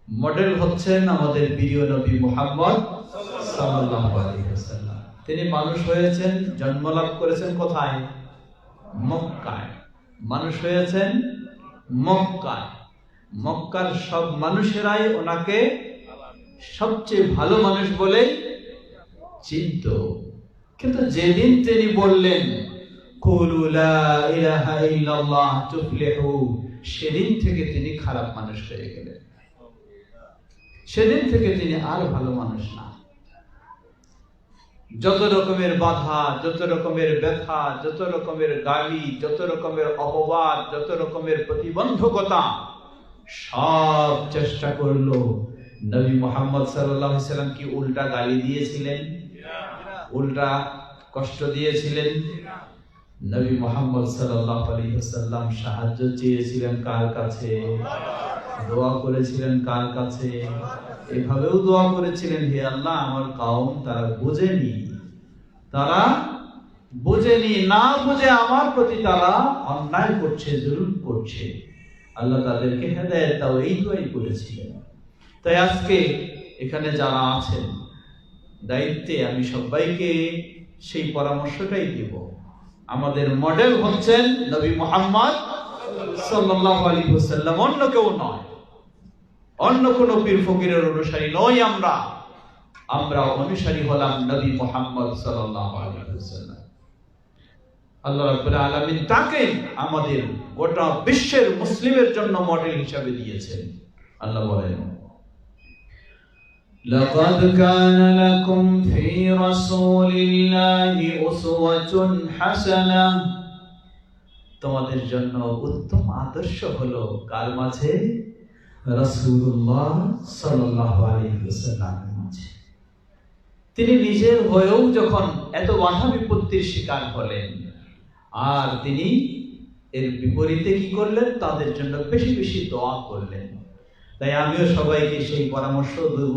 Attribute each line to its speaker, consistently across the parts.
Speaker 1: Model হচ্ছেন আমাদের প্রিয় নবী মুহাম্মদ সাল্লাল্লাহু আলাইহি ওয়াসাল্লাম। তিনি মানুষ হয়েছেন, জন্মলাভ করেছেন কোথায়? মক্কায়। মানুষ হয়েছেন মক্কায়। মক্কার সব মানুষেরাই ওনাকে সবচেয়ে ভালো মানুষ বলে চিনত। কিন্তু যেদিন তিনি বললেন কুলু লা ইলাহা ইল্লাল্লাহ তুফলিহু, সেদিন থেকে তিনি খারাপ মানুষ হয়ে গেলেন। সেদিন থেকে তিনি আর ভালো মানুষ না। যত রকমের বাধা, যত রকমের ব্যথা, যত রকমের গালি, যত রকমের অপবাদ, যত রকমের প্রতিবন্ধকতা সব চেষ্টা করলো। নবী মুহাম্মদ সাল্লাল্লাহু আলাইহি সাল্লাম কি উল্টা গালি দিয়েছিলেন? উল্টা কষ্ট দিয়েছিলেন? নবী মুহাম্মদ সাল্লাল্লাহু আলাইহি ওয়াসাল্লাম সাহায্য চেয়েছিলেন কার কাছে? দোয়া করেছিলেন কার কাছে? এভাবেও দোয়া করেছিলেন, হে আল্লাহ, আমার কওম তারা বোঝেনি, না বুঝে আমার প্রতি তারা অন্যায় করছে, জুলুম করছে। আল্লাহ তাদেরকে হেদায়েত দাও, এই দোয়াই করেছিলেন। তাই আজকে এখানে যারা আছেন দায়িত্বে, আমি সবাইকে সেই পরামর্শটাই দেব। আমাদের মডেল হচ্ছেন নবী মুহাম্মদ সাল্লাল্লাহু আলাইহি ওয়াসাল্লাম, অন্য কেউ নয়, অন্য কোন পীর ফকিরের অনুসারী নই। আমরা অনুসারী হলাম নবী মুহাম্মদ সাল্লাল্লাহু আলাইহি ওয়াসাল্লাম। আল্লাহ রাব্বুল আলামিন তাকে আমাদের গোটা বিশ্বের মুসলিমের জন্য মডেল হিসেবে দিয়েছেন। আল্লাহ বলেন, লাকাদ কানা লাকুম ফি রাসূলিল্লাহি উসওয়াতুন হাসানাহ, তোমাদের জন্য উত্তম আদর্শ হলো কার মাঝে? রাসূলুল্লাহ সাল্লাল্লাহু আলাইহি ওয়াসাল্লামের মাঝে। তিনি নিজের হয়েও যখন এত বাধা বিপত্তির শিকার হলেন, আর তিনি এর বিপরীতে কি করলেন? তাদের জন্য বেশি বেশি দোয়া করলেন। তাই আমিও সবাইকে সেই পরামর্শ দেব,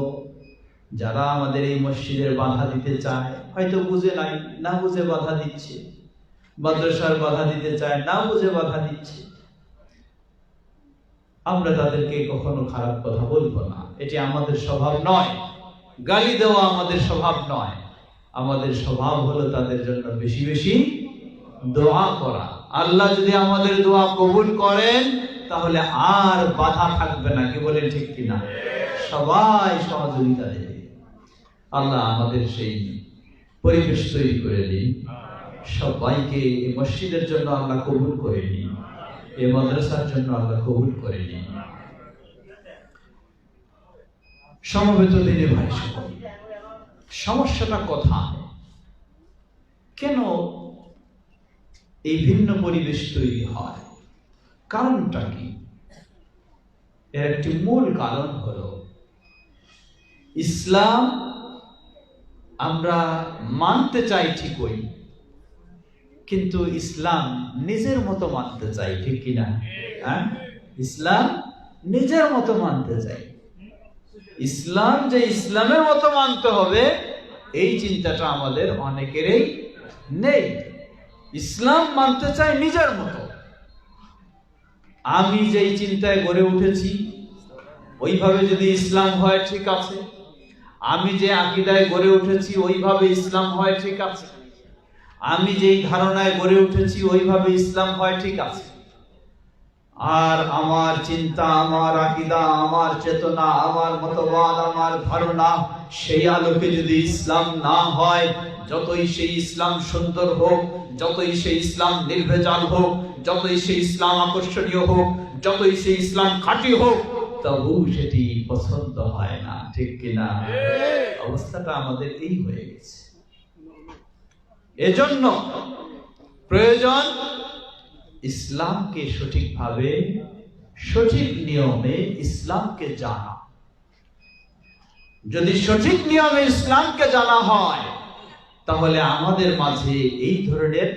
Speaker 1: যারা আমাদের এই মসজিদের বাধা দিতে চায়, হয়তো বুঝে নাই, না বুঝে বাধা দিচ্ছে, মাদ্রাসার বাধা দিতে চায়, না বুঝে বাধা দিচ্ছে, আমরা তাদেরকে কখনো খারাপ কথা বলবো না। এটি আমাদের স্বভাব নয়। গালি দেওয়া আমাদের স্বভাব নয়। আমাদের স্বভাব হলো তাদের জন্য বেশি বেশি দোয়া করা। আল্লাহ যদি আমাদের দোয়া কবুল করেন, তাহলে আর বাধা থাকবে না। কি বলেন, ঠিক কিনা? সবাই সহযোগিতা দেবে। আল্লাহ আমাদের সেই পরিবেশ তৈরি করে দিন। সবাইকে এই মসজিদের জন্য আল্লাহ কবুল করে নিন, এই মাদ্রাসার জন্য আল্লাহ কবুল করে নিন। সমবেত দিনে ভাই সকল, সমস্যাটা কোথায়? কেন এই ভিন্ন পরিবেশ তৈরি হয়? কারণটা কি? এর একটি মূল কারণ হলো ইসলাম আমরা মানতে চাই ঠিকই, কিন্তু ইসলাম নিজের মতো মানতে চাই, ঠিক কিনা? হ্যাঁ, ইসলাম নিজের মতো মানতে চাই। ইসলাম যে ইসলামের মতো মানতে হবে, এই চিন্তাটা আমাদের অনেকেরই নেই। ইসলাম মানতে চাই নিজের মতো। আমি যেই চিন্তায় গড়ে উঠেছি ওইভাবে যদি ইসলাম হয়, ঠিক আছে। আমি যে আকীদায় গড়ে উঠেছি ওইভাবে ইসলাম হয়, ঠিক আছে। আমি যেই ধারণায় গড়ে উঠেছি ওইভাবে ইসলাম হয়, ঠিক আছে। আর আমার চিন্তা, আমার আকীদা, আমার চেতনা, আমার মতবাদ, আমার ধারণা, সেই আলোকে যদি ইসলাম না হয়, যতই সেই ইসলাম সুন্দর হোক, যতই সেই ইসলাম নির্ভেজাল হোক, যতই সেই ইসলাম আকর্ষণীয় হোক, যতই সেই ইসলাম খাঁটি হোক, তবু সেটি পছন্দ হয় না, ঠিক কিনা? অবস্থাটা আমাদের এই হয়ে গেছে। এজন্য প্রয়োজন ইসলামকে সঠিকভাবে, সঠিক নিয়মে ইসলামকে জানা। যদি সঠিক নিয়মে ইসলামকে জানা হয়, তাহলে আমাদের মাঝে এই ধরনের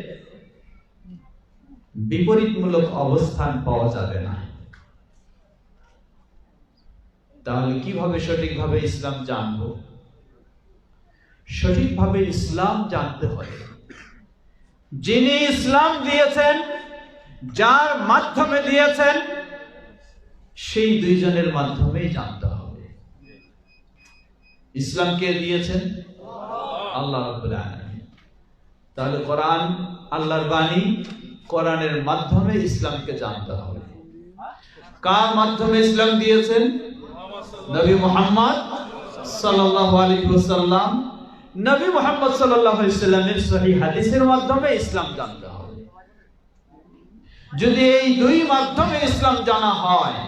Speaker 1: বিপরীতমূলক অবস্থান পাওয়া যাবে না। তাহলে কিভাবে সঠিকভাবে ইসলাম জানবো? সঠিকভাবে ইসলাম জানতে হয় যিনি ইসলাম দিয়েছেন, যার মাধ্যমে দিয়েছেন, সেই দুইজনের মাধ্যমেই জানতে হবে। ইসলাম কে দিয়েছেন? আল্লাহ রাব্বুল আলামিন। তাহলে কোরআন আল্লাহর বাণী, কোরআনের মাধ্যমে ইসলামকে জানতে হবে। কার মাধ্যমে ইসলাম দিয়েছেন? নবী মুহাম্মদ সাল্লাল্লাহু আলাইহি ওয়াসাল্লাম। নবী মুহাম্মদ সাল্লাল্লাহু আলাইহি ওয়াসাল্লামের সহিহ হাদিসের মাধ্যমে ইসলাম জানতে হবে। যদি এই দুই মাধ্যমে ইসলাম জানা হয়,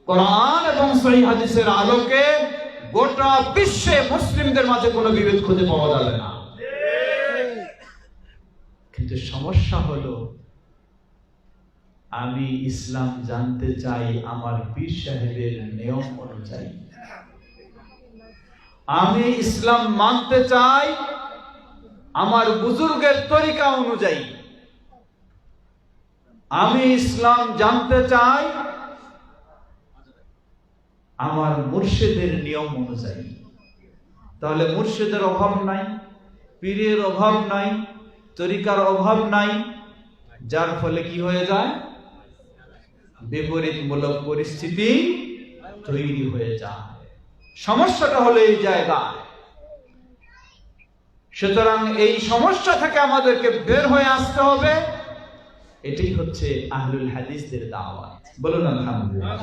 Speaker 1: কোরআন এবং সহিহ হাদিসের আলোকে, গোটা বিশ্বে মুসলিমদের মাঝে কোনো বিভেদ খুঁজে পাওয়া যাবে না। কিন্তু সমস্যা হলো, আমি ইসলাম জানতে চাই আমার পীর সাহেবের নিয়ম অনুযায়ী, আমি ইসলাম মানতে চাই আমার বুজুর্গের তরিকা অনুযায়ী, আমি ইসলাম জানতে চাই আমার মুর্শিদের নিয়ম অনুযায়ী। তাহলে মুর্শিদের অভাব নাই, পীরের অভাব নাই, তরিকার অভাব নাই, যার ফলে কি হয়ে যায়? বিপরীতমূলক পরিস্থিতি তৈরি হয়ে যায়। সমস্যাটা হলো এই জায়গায়। সুতরাং এই সমস্যা থেকে আমাদেরকে বের হয়ে আসতে হবে। এটাই হচ্ছে আহলুল হাদিসদের দাওয়াত। বলুন আলহামদুলিল্লাহ।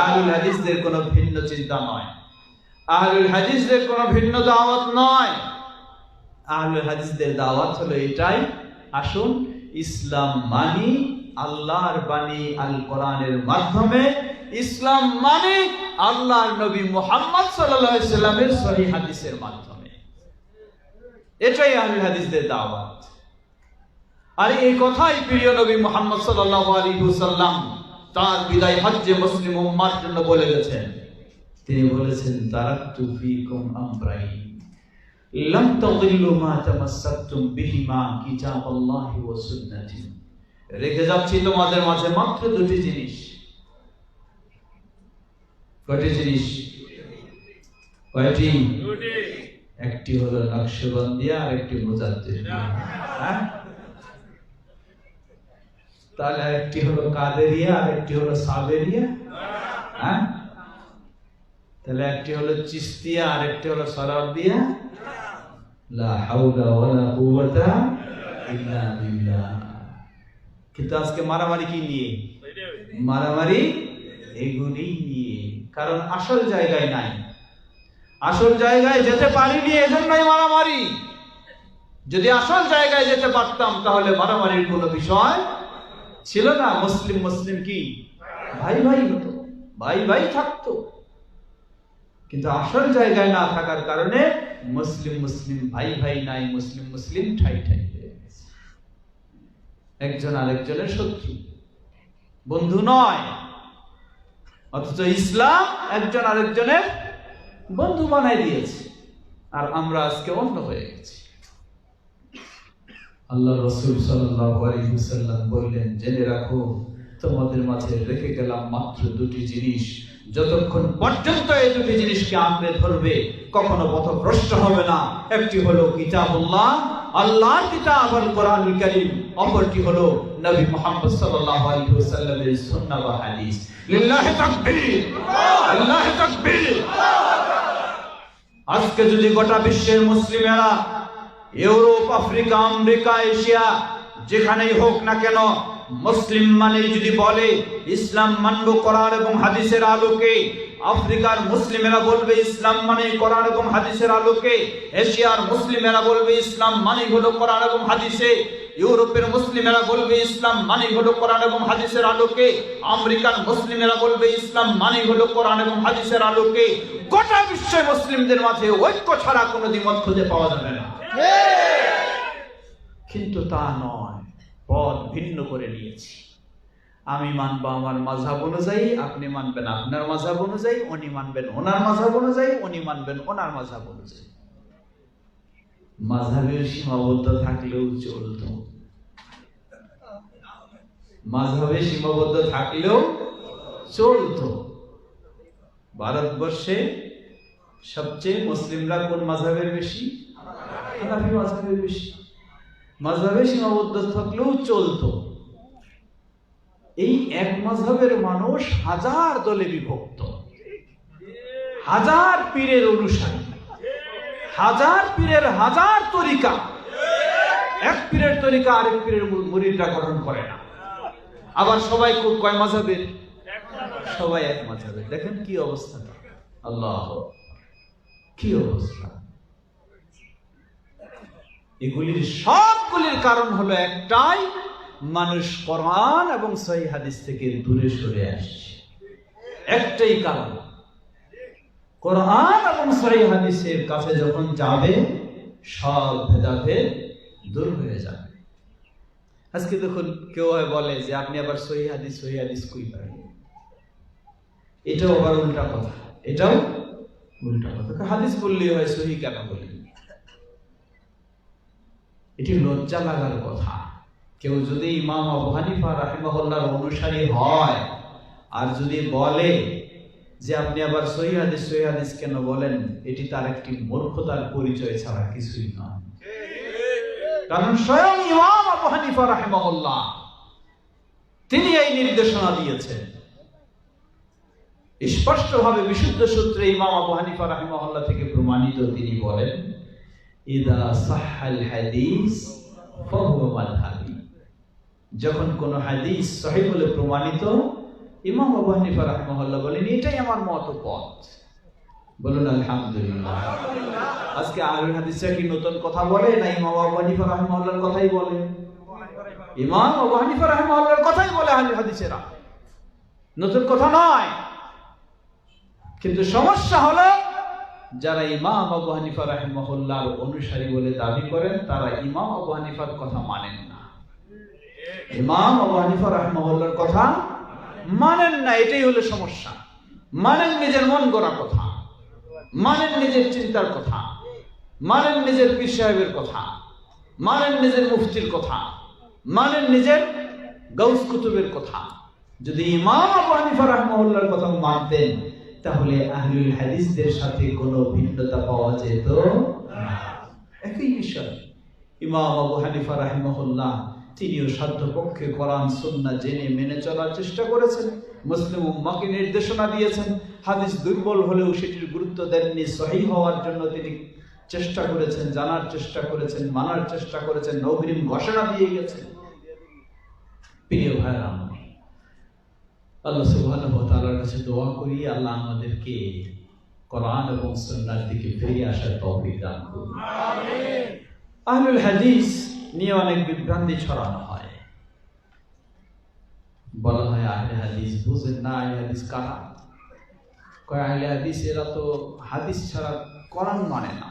Speaker 1: আহলুল হাদিসদের কোনো ভিন্ন চিন্তা নয়, আহলুল হাদিসদের কোনো ভিন্ন দাওয়াত নয়। আহলুল হাদিসদের দাওয়াত হলো এটাই, আসুন ইসলাম মানি আল্লাহর বাণী আল কোরআনের মাধ্যমে, ইসলাম মানি আল্লাহর নবী মুহাম্মদ সাল্লাল্লাহু আলাইহি সাল্লামের সহিহ হাদিসের মাধ্যমে। এটাই আহলুল হাদিসদের দাওয়াত। আর এই কথাই প্রিয় নবী মুহাম্মদ সাল্লাল্লাহু আলাইহি ওয়াসাল্লাম তার বিদায় হজ্জে মুসলিম উম্মার জন্য বলে গেছেন। তিনি বলেছেন, তারাকতু ফীকুম আমরাইন লাম তাযিল্লু মা তামাসসাকতুম বিহিমা কিতাবাল্লাহি ওয়া সুন্নতি। রেখে যাচ্ছি তোমাদের মাঝে মাত্র দুটি জিনিস। কয়টি জিনিস? কয়টি? একটি হলো নকশবন্দিয়া আর একটি মুজাদ্দিদিয়া। হ্যাঁ, তাহলে একটি হলো কাদেরিয়া আর একটি হলো সাবেরিয়া। হ্যাঁ, তাহলে একটি হলো চিশতিয়া আর একটি হলো সরারদিয়া। লা হাওলা ওয়ালা কুওয়াতা ইল্লা বিল্লাহ। কিন্তু আজকে মারামারি কি নিয়ে? মারামারি এগুলি নিয়ে। কারণ আসল জায়গায় নাই, আসল জায়গায় যেতে পারিনি, এজন্যই মারামারি। যদি আসল জায়গায় যেতে পারতাম তাহলে মারামারির কোনো বিষয় ছিল না। মুসলিম মুসলিম কি ভাই ভাই হতো, ভাই ভাই থাকতো। কিন্তু আসল জায়গায় না থাকার কারণে মুসলিম মুসলিম ভাই ভাই নাই, মুসলিম মুসলিম ঠাই ঠাই হয়ে গেছে। একজন আরেকজনের শত্রু, বন্ধু নয়। অথচ ইসলাম একজন আরেকজনের বন্ধু বানাই দিয়েছে। আর আমরা আজকে অন্য হয়ে গেছি। আল্লাহ রাসূল সাল্লাল্লাহু আলাইহি ওয়াসাল্লাম বললেন, জেনে রাখো তোমাদের মাঝে রেখে গেলাম মাত্র দুটি জিনিস, যতক্ষণ পর্যন্ত এই দুটি জিনিসকে আঁকড়ে ধরবে কখনো পথভ্রষ্ট হবে না। একটি হলো কিতাবুল্লাহ, আল্লাহর কিতাব আল কোরআনুল কারীম। অপরটি হলো নবী মুহাম্মদ সাল্লাল্লাহু আলাইহি ওয়াসাল্লামের সুন্নাহ ওয়া হাদিস। লিল্লাহি তাকবীর, আল্লাহু তাকবীর। আজকে যদি গোটা বিশ্বের মুসলিমেরা ইউরোপ, আফ্রিকা, আমেরিকা, এশিয়া যেখানেই হোক না কেন, মুসলিম মানে যদি বলে ইসলাম মানব কোরআন এবং হাদিসের আলোকে, আফ্রিকার মুসলিমেরা বলবে ইসলাম মানে কোরআন এবং হাদিসের আলোকে, এশিয়ার মুসলিমেরা বলবে ইসলাম মানে হলো কোরআন এবং হাদিসে, ইউরোপের মুসলিমেরা বলবে ইসলাম মানে হলো কোরআন এবং হাদিসের আলোকে, আমেরিকার মুসলিমেরা বলবে ইসলাম মানে হলো কোরআন এবং হাদিসের আলোকে। গোটা বিশ্বের মুসলিমদের মাঝে ঐক্য ছাড়া কোনো দ্বিমত খুঁজে পাওয়া যাবে না। কিন্তু তা নয়, পথ ভিন্ন করে নিয়েছি। আমি মানবো আমার মাযহাব অনুযায়ী, আপনি মানবেন আপনার মাযহাব অনুযায়ী, উনি মানবেন ওনার মাযহাব অনুযায়ী, উনি মানবেন ওনার মাযহাব অনুযায়ী। মাযহাবের সীমাবদ্ধ থাকলেও চলতো, মাযহাবে সীমাবদ্ধ থাকলেও চলতো। ভারতবর্ষে সবচেয়ে মুসলিমরা কোন মাযহাবের বেশি? হানাফি মাযহাবের বেশি। মাযহাবে সীমাবদ্ধ থাকলেও চলতো। এই এক মাযহাবের মানুষ হাজার দলে বিভক্ত, হাজার পীরের অনুসারী, হাজার পীরের হাজার তরিকা, এক পীরের তরিকা আরেক পীরের মুরিদরা গ্রহণ করে না। আবার সবাই কয় মাযহাবের? সবাই এক মাযহাবের। দেখেন কি অবস্থা, আল্লাহ কি অবস্থা। এগুলির সবগুলির কারণ হলো একটাই, মানুষ কোরআন এবং সহিহ হাদিস থেকে দূরে সরে আসছে। একটাই কারণ, কোরআন এবং সহিহ হাদিসের কাছে যখন যাবে সব ভেদাভেদ দূর হয়ে যাবে। আজকে দেখুন কেউ বলে যে আপনি আবার সহিহ হাদিস কই পাবেন? এটাও আবার উল্টা কথা, এটাও উল্টা কথা। হাদিস বললেই হয়, সহিহ কেন বললেন? এটি লজ্জা লাগার কথা। কেউ যদি ইমাম আবু হানিফা রাহিমাহুল্লাহর অনুসারী হয় আর যদি বলে যে আপনি আবার সহিহ হাদিস কেন বলেন, এটি তার একটি মূর্খতার পরিচয় ছাড়া কিছুই নয়। কারণ স্বয়ং ইমাম আবু হানিফা রাহিমাহুল্লাহ তিনি এই নির্দেশনা দিয়েছেন স্পষ্টভাবে, বিশুদ্ধ সূত্রে ইমাম আবু হানিফা রাহিমাহুল্লাহ থেকে প্রমাণিত। তিনি বলেন, ইদা সাহহাল হাদিস ফাহুয়া মাযহাবি। যখন কোন হাদিস সহিহ বলে প্রমাণিত, ইমাম আবু হানিফা রাহিমাহুল্লাহ বলেন এটাই আমার মত পথ। বলুন আলহামদুলিল্লাহ। আজকে আহলুল হাদিসরা কি নতুন কথা বলে না ইমাম আবু হানিফা রাহিমাহুল্লাহর কথাই বলে? ইমাম আবু হানিফা রাহিমাহুল্লাহর কথাই বলে আহলুল হাদিসেরা, নতুন কথা নয়। কিন্তু সমস্যা হলো যারা ইমাম আবু হানিফা রাহিমাহুল্লাহর অনুসারী বলে দাবি করেন, তারা ইমাম আবু হানিফার কথা মানেন না। ইমাম আবু হানিফা রাহিমাহুল্লাহর কথা মানেন না, এটাই হলো সমস্যা। মানেন নিজের মন গড়া কথা, মানেন নিজের চিন্তার কথা, মানেন নিজের পীর সাহেবের কথা, মানেন নিজের মুফতির কথা, মানেন নিজের গাউস কুতুবের কথা। যদি ইমাম আবু হানিফা রাহিমাহুল্লাহর কথা মানতেন, তাহলে আহলুল হাদিসদের সাথে কোনো ভিন্নতা পাওয়া যেত না। একই বিষয়। ইমাম আবু হানিফা রাহিমাহুল্লাহ তিনিও সাধ্যপক্ষে কোরআন সুন্নাহ জেনে মেনে চলার চেষ্টা করেছেন, মুসলিম উম্মাহকে নির্দেশনা দিয়েছেন। হাদিস দুর্বল হলেও সেটির গুরুত্ব দেননি, সহিহ হওয়ার জন্য তিনি চেষ্টা করেছেন, জানার চেষ্টা করেছেন, মানার চেষ্টা করেছেন, নবীন ঘোষণা দিয়ে গেছেন। প্রিয় ভাইরা আমার, আল্লাহ সুবহানাহু ওয়া তাআলার কাছে দোয়া করি, আল্লাহ আমাদেরকে কোরআন এবং সুন্নাহর দিকে ফিরে আসার তৌফিক দান করুন। আমিন। আহলুল হাদিস নিয়ে অনেক বিভ্রান্তি ছড়ানো হয়। বলা হয় আহলে হাদিস বুঝেন না, আহলে হাদিস কারা? কয় আহলে হাদিস এরা তো হাদিস ছাড়া কোরআন মানে না।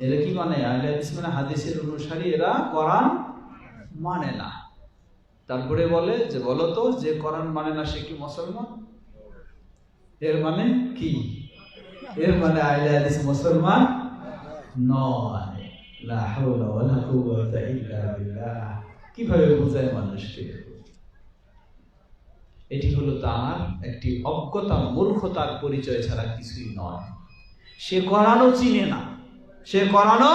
Speaker 1: এরা কি মানে? আহলে হাদিস মানে হাদিসের অনুসারী, এরা কোরআন মানে না। তারপরে বলে যে বলো তো, যে কোরআন মানে না সে কি মুসলমান? এর মানে কি? এর মানে আহলে হাদিস মুসলমান নয়। লা হাওলা ওয়ালা কুওয়াতা ইল্লা বিল্লাহ। কিভাবে বোঝায় মানুষকে? এটি হলো তার একটি অজ্ঞতা, মূর্খতার পরিচয় ছাড়া কিছুই নয়। সে কোরআনও চিনে না, সে কোরআনও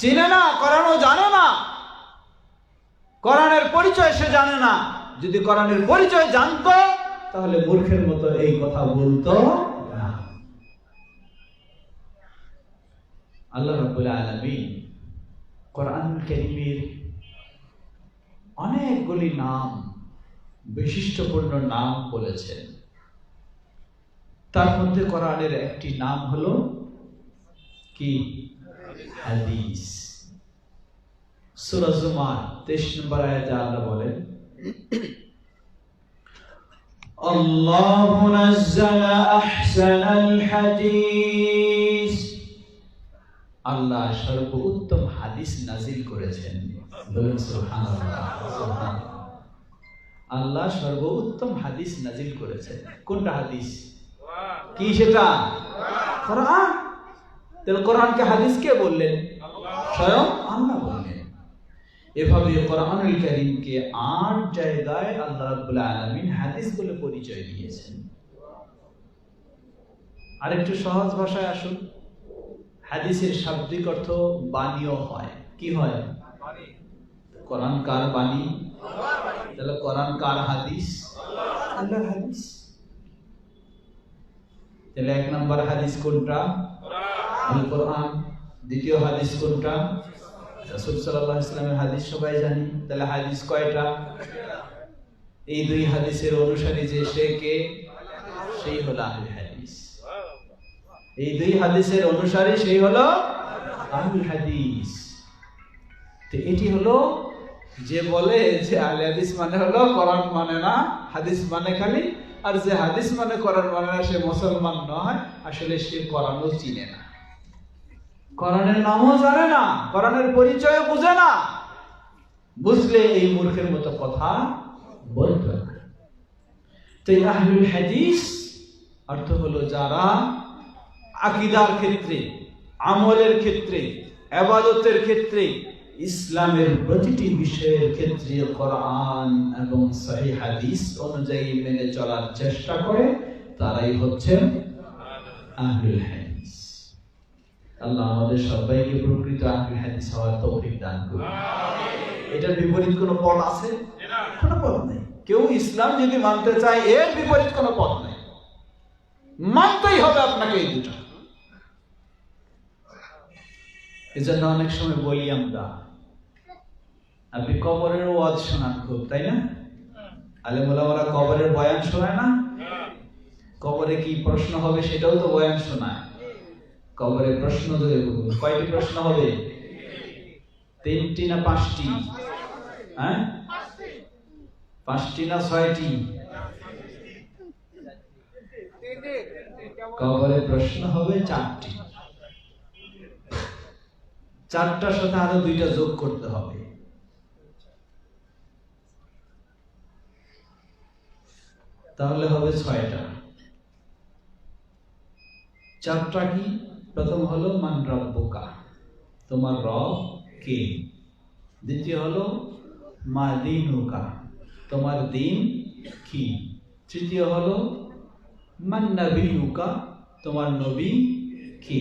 Speaker 1: চিনে না, কোরআনও জানে না, কোরআনের পরিচয় সে জানে না। যদি কোরআনের পরিচয় জানতো তাহলে মূর্খের মতো এই কথা বলতো না। আল্লাহ রাব্বুল আলামিন কোরআনুল কারীমের অনেকগুলি নাম, বৈশিষ্ট্যপূর্ণ নাম বলেছেন। তার মধ্যে কোরআনের একটি নাম হলো কি? হাদিস। সূরা জুমার 23 নম্বর আয়াতে আল্লাহ বলেন, আল্লাহু নাযালা আহসানাল হাদিস। আল্লাহ সর্বোত্তম হাদিস নাজিল করেছেন। বলুন সুবহানাল্লাহ। সুবহানাল্লাহ। আল্লাহ সর্বোত্তম হাদিস নাজিল করেছেন। কোনটা হাদিস? কি সেটা? কোরআন। তাহলে কোরআনকে হাদিস কে বললেন? স্বয়ং আল্লাহ বললেন। এভাবে কোরআনুল কারীমকে 8 জায়গায় আল্লাহ রাব্বুল আলামিন হাদিস বলে পরিচয় দিয়েছেন। আরেকটু সহজ ভাষায় আসুন। হাদিসের শাব্দিক অর্থ বাণীও হয়। কি হয়? বাণী। কোরআন কার বাণী? আল্লাহর বাণী। তাহলে কোরআন কার হাদিস? আল্লাহর হাদিস। তাহলে 1 নম্বর হাদিস কোনটা? কোরআন। আল কোরআন। দ্বিতীয় হাদিস কোনটা? রাসূল সাল্লাল্লাহু আলাইহি ওয়াসাল্লামের হাদিস সবাই জানি। তাহলে হাদিস কয়টা? এই দুই হাদিসের অনুসারী যে সে কে? সেই হলো আহলে হাদিস। এই দুই হাদিসের অনুসারী সেই হলো আহলে হাদিস। তো এটি হলো যে বলে যে আহলে হাদিস মানে হলো কোরআন মানে না, হাদিস মানে খালি, আর যে হাদিস মানে কোরআন মানে না সে মুসলমান নয়। আসলে সে কোরআনও চিনে না, কোরআনের নামও জানে না, কোরআনের পরিচয় বুঝে না। বুঝলে এই মূর্খের মতো কথা বলবে না। তো আহলুল হাদিস অর্থ হলো যারা আকীদার ক্ষেত্রে, আমলের ক্ষেত্রে, ইবাদতের ক্ষেত্রে, ইসলামের প্রতিটি বিষয়ের ক্ষেত্রে কোরআন এবং সহিহ হাদিস অনুযায়ী মেনে চলার চেষ্টা করে, তারাই হচ্ছেন আহলুল হাদিস। আল্লাহ আমাদের সবাইকে প্রকৃত আহলুল হাদিস হওয়ার তৌফিক দান করুন। এটার বিপরীত কোনো পথ আছে? কোনো পথ নেই। কেউ ইসলাম যদি মানতে চায় এর বিপরীত কোনো পথ নেই, মানতেই হবে আপনাকে এই দুটো। এজন্য অনেক সময় বলি আমরা, আপনি কবরের ওয়াজ শোনান খুব, তাই না? আলেম ওলামারা কবরের বয়ান শোনায় না? কবরে কি প্রশ্ন হবে সেটাও তো বয়ান শোনায়। কবরে প্রশ্ন ধরে বলুন, কয়টি প্রশ্ন হবে? 3টি না 5টি? হ্যাঁ, 5টি না 6টি? কবরে প্রশ্ন হবে 4টি। 4টার সাথে আরো 2টা যোগ করতে হবে। তাহলে হবে 6টা। 4টা কি? প্রথম হলো মান রাব্বুকা, তোমার রব কে। দ্বিতীয় হলো মা দীনুকা, তোমার দিন কি। তৃতীয় হলো মান নবিয়ুকা, তোমার নবী কি।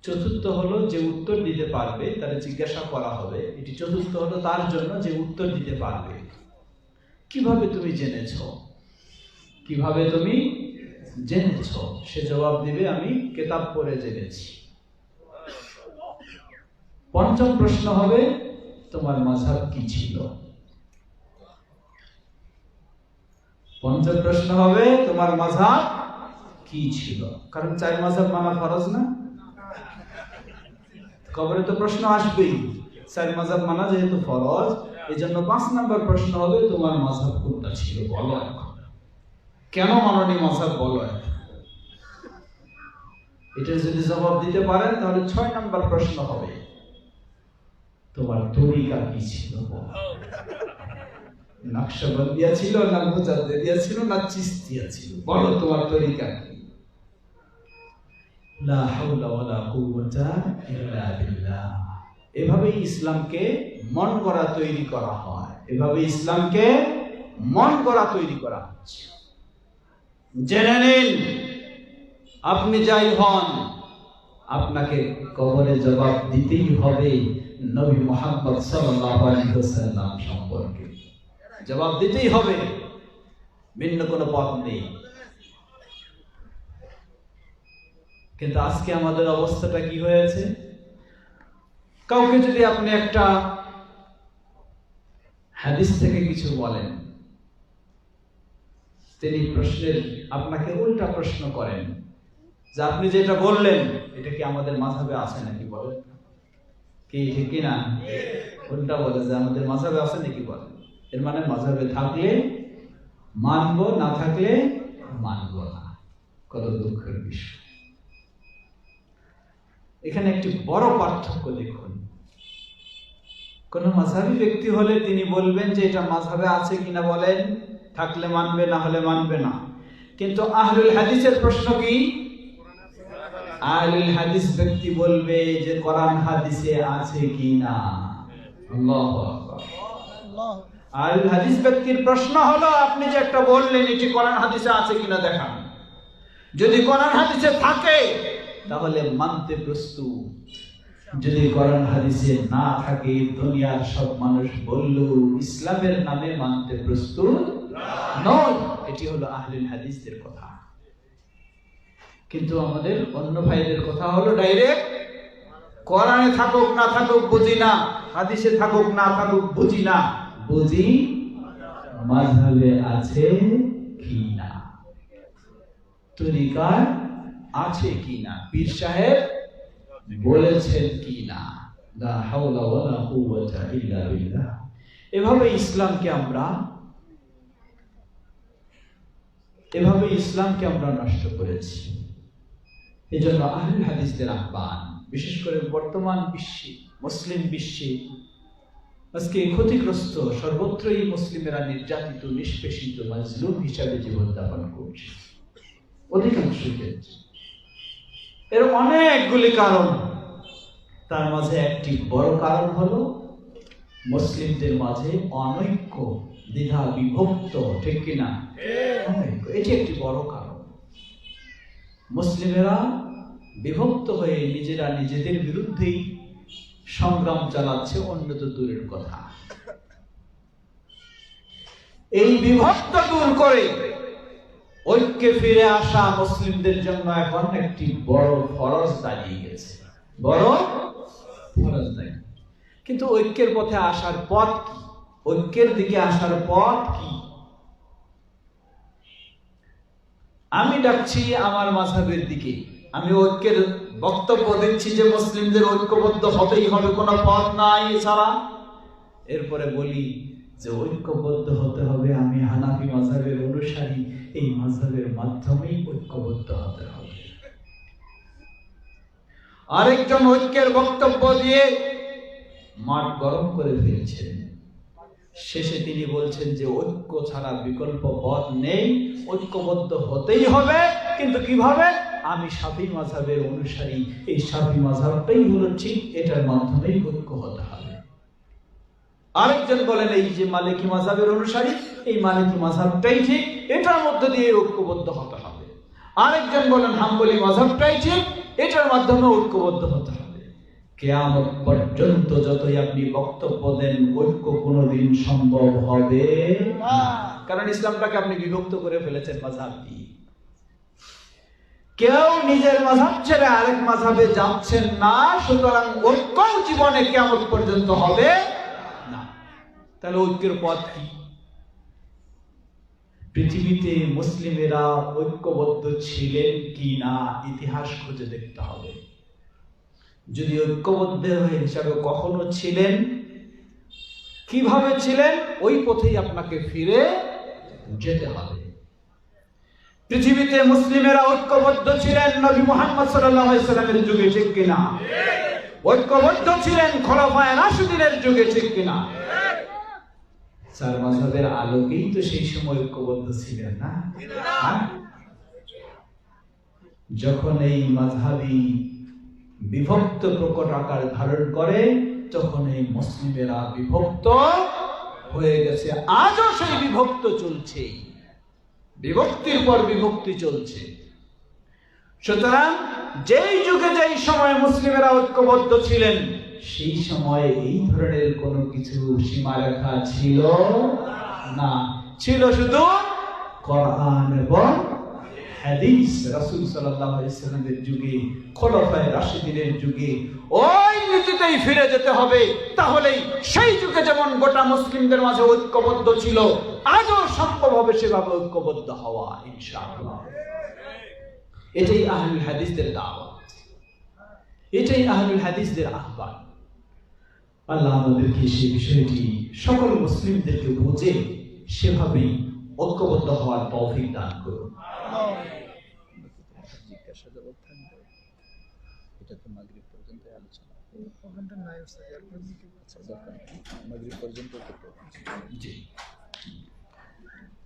Speaker 1: চতুর্থ হলো যে উত্তর দিতে পারবে, তার জিজ্ঞাসা করা হবে। এটি চতুর্থ হলো তার জন্য যে উত্তর দিতে পারবে। কিভাবে তুমি জেনেছো? কিভাবে তুমি জেনেছো? সে জবাব দিবে আমি কিতাব পড়ে জেনেছি। পঞ্চম প্রশ্ন হবে তোমার মাযহাব কি ছিল। পঞ্চম প্রশ্ন হবে তোমার মাযহাব কি ছিল। কারণ 4 মাযহাব মানা ফরজ না? কবরে তো প্রশ্ন আসবেই। 4 মাযহাব মানা যেহেতু ফরজ, এজন্য 5 নম্বর প্রশ্ন হবে তোমার মাযহাব কোনটা ছিল বলো। এখন কেন মাননি মাযহাব বলো। এটা যদি জবাব দিতে পারেন তাহলে 6 নম্বর প্রশ্ন হবে তোমার তরিকা কি ছিল। নকশবন্দিয়া ছিল না মুজাদ্দিদিয়া ছিল না চিশতিয়া ছিল, বলো তোমার তরিকা কি। লা হাওলা ওয়ালা কুওয়াতা ইল্লা বিল্লাহ। এভাবে ইসলামকে মন গড়া তৈরি করা হয়, এভাবে ইসলামকে মন গড়া তৈরি করা হচ্ছে। জেনে নিন, আপনি যাই হন আপনাকে কবরে জবাব দিতেই হবে নবী মুহাম্মদ সাল্লাল্লাহু আলাইহি ওয়াসাল্লাম সম্পর্কে। জবাব দিতেই হবে, ভিন্ন কোনো পথ নেই। কিন্তু আজকে আমাদের অবস্থাটা কি হয়েছে? কাউকে যদি আপনি একটা হাদিস থেকে কিছু বলেন, তিনি প্রশ্নের আপনাকে উল্টা প্রশ্ন করেন যে আপনি যেটা বললেন এটা কি আমাদের মাযহাবে আছে নাকি, বলেন কি ঠিক কি না? উল্টা বলে যে আমাদের মাযহাবে আছে নাকি বলেন। এর মানে মাযহাবে থাকলে মানবো, না থাকলে মানবো না। কত দুঃখের বিষয়। এখানে একটি বড় পার্থক্য দেখুন। কোন মাযহাবী ব্যক্তি হলে তিনি বলবেন যে এটা মাযহাবে আছে কিনা বলেন, থাকলে মানবে, না হলে মানবে না। কিন্তু আহলুল হাদিসের প্রশ্ন কি? আহলুল হাদিস ব্যক্তি বলবে যে কোরআন হাদিসে আছে কিনা। আল্লাহু আকবার। আহলুল হাদিস ব্যক্তির প্রশ্ন হলো আপনি যে একটা বললেন এটি কোরআন হাদিসে আছে কিনা দেখান। যদি কোরআন হাদিসে থাকে তাহলে মানতে প্রস্তুত, যদি কোরআন হাদিসে না থাকে দুনিয়ার সব মানুষ বলল ইসলামের নামে মানতে প্রস্তুত নয়। এটি হলো আহলুল হাদিসদের কথা। কিন্তু আমাদের অন্য ভাইদের কথা হলো ডাইরেক্ট কোরআনে থাকুক না থাকুক বুঝি না, হাদিসে থাকুক না থাকুক বুঝি না, বুঝি মাযহাবে আছে কি না, তরিকার আছে কি না, পীর সাহেব বলেছেন কি না। লা হাওলা ওয়ালা কুওয়াতা ইল্লা বিল্লাহ। এভাবে ইসলামকে আমরা নষ্ট করেছি। এজন্য আহলে হাদিসদের আহ্বান, বিশেষ করে বর্তমান বিশ্বে, মুসলিম বিশ্বে আজকে ক্ষতিগ্রস্ত, সর্বত্রই মুসলিমেরা নির্যাতিত, নিষ্পেষিত, মাজলুম হিসাবে জীবনযাপন করছে অধিকাংশ ক্ষেত্রে। এর অনেকগুলি কারণ, তার মাঝে একটি বড় কারণ হলো মুসলিমদের মাঝে অনৈক্য, দ্বিধা বিভক্ত, ঠিক কিনা? এটি একটি বড় কারণ। মুসলিমেরা বিভক্ত হয়ে নিজেরা নিজেদের বিরুদ্ধেই সংগ্রাম চালাচ্ছে, অন্য তো দূরের কথা। এই বিভক্ত দূর করে ঐক্যে ফিরে আসা মুসলিমদের জন্য এখন একটি বড় ফরজ দাঁড়িয়ে গেছে, বড় ফরজ দাঁড়িয়ে। কিন্তু ঐক্যের পথে আসার পথ কি? ঐক্যের দিকে আসার পথ কি? আমি ডাকছি আমার মাযহাবের দিকে, আমি ঐক্যের বক্তব্য দিচ্ছি যে মুসলিমদের ঐক্যবদ্ধ হতেই হবে, কোনো পথ নাই এছাড়া। এরপরে বলি যে ঐক্যবদ্ধ হতে হবে, আমি হানাফি মাযহাবের অনুসারী, এই মাযহাবের মাধ্যমেই ঐক্যবদ্ধ হতে হবে। আরেকজন ঐক্যের বক্তব্য দিয়ে মাঠ গরম করে ফেলছেন। শেষে তিনি বলছেন যে ঐক্য ছাড়া বিকল্প পথ নেই, ঐক্যবদ্ধ হতেই হবে। কিন্তু কিভাবে? আমি শাফি মাযহাবের অনুসারী, এই শাফি মাযহাবটাই হলো ঠিক, এটার মাধ্যমেই ঐক্য হতে হবে। আরেকজন বলেন এই যে মালিকি মাযহাবের অনুসারী, এই মালিকি মাযহাবটাই ঠিক, এটার মধ্য দিয়ে ঐক্যবদ্ধ হতে হবে। আরেকজন বলেন হাম্বলি মাযহাবটাই ঠিক, এটার মাধ্যমে ঐক্যবদ্ধ হতে হবে। কিয়ামত পর্যন্ত যতই আপনি বক্তব্য দেন, ঐক্য কোনোদিন সম্ভব হবে না। কারণ ইসলামটাকে আপনি বিভক্ত করে ফেলেছেন মাযহাব দিয়ে। কেউ নিজের মাযহাব ছেড়ে আরেক মাযহাবে যাচ্ছেন না, সুতরাং ঐক্য জীবনে কিয়ামত পর্যন্ত হবে না। তাহলে ঐক্যের পথ কি? পৃথিবীতে মুসলিমেরা ঐক্যবদ্ধ ছিলেন কি না ইতিহাস খুঁজে দেখতে হবে। যদি ঐক্যবদ্ধ হিসাবে কখনো ছিলেন, কিভাবে ছিলেন, ওই পথেই আপনাকে ফিরে যেতে হবে। পৃথিবীতে মুসলিমেরা ঐক্যবদ্ধ ছিলেন নবী মুহাম্মদ সাল্লাল্লাহু আলাইহি সাল্লামের যুগে, ঠিক কিনা? ঐক্যবদ্ধ ছিলেন খোলাফায়ে রাশিদিনের যুগে, ঠিক কিনা? চার মাযহাবের আলোকেই তো সেই সময় ঐক্যবদ্ধ ছিলেন না? যখন এই মাযহাবী বিভক্ত প্রকট আকার ধারণ করে, তখন এই মুসলিমেরা বিভক্ত হয়ে গেছে। আজও সেই বিভক্ত চলছে, বিভক্তির পর বিভক্তি চলছে। সুতরাং যেই যুগে যেই সময় মুসলিমেরা ঐক্যবদ্ধ ছিলেন, সেই সময় এই ধরনের কোনো কিছু সীমারেখা ছিল না। ছিল শুধু কোরআন এবং হাদিস। রাসূল সাল্লাল্লাহু আলাইহি ওয়াসাল্লামের যুগে, খোলাফায়ে রাশিদিনের যুগে ওই নীতিতেই ফিরে যেতে হবে। তাহলেই সেই যুগে যেমন গোটা মুসলিমদের মাঝে ঐক্যবদ্ধ ছিল, আজও সম্ভব হবে সেভাবে ঐক্যবদ্ধ হওয়া ইনশাআল্লাহ। এটাই আহলুল হাদিসদের দাওয়াত, এটাই আহলুল হাদিসদের আহ্বান। আল্লাহ আমাদেরকে সেই বিষয়টি সকল মুসলিমদেরকে বুঝে সেভাবেই ঐক্যবদ্ধ হওয়ার তৌফিক দান করুন।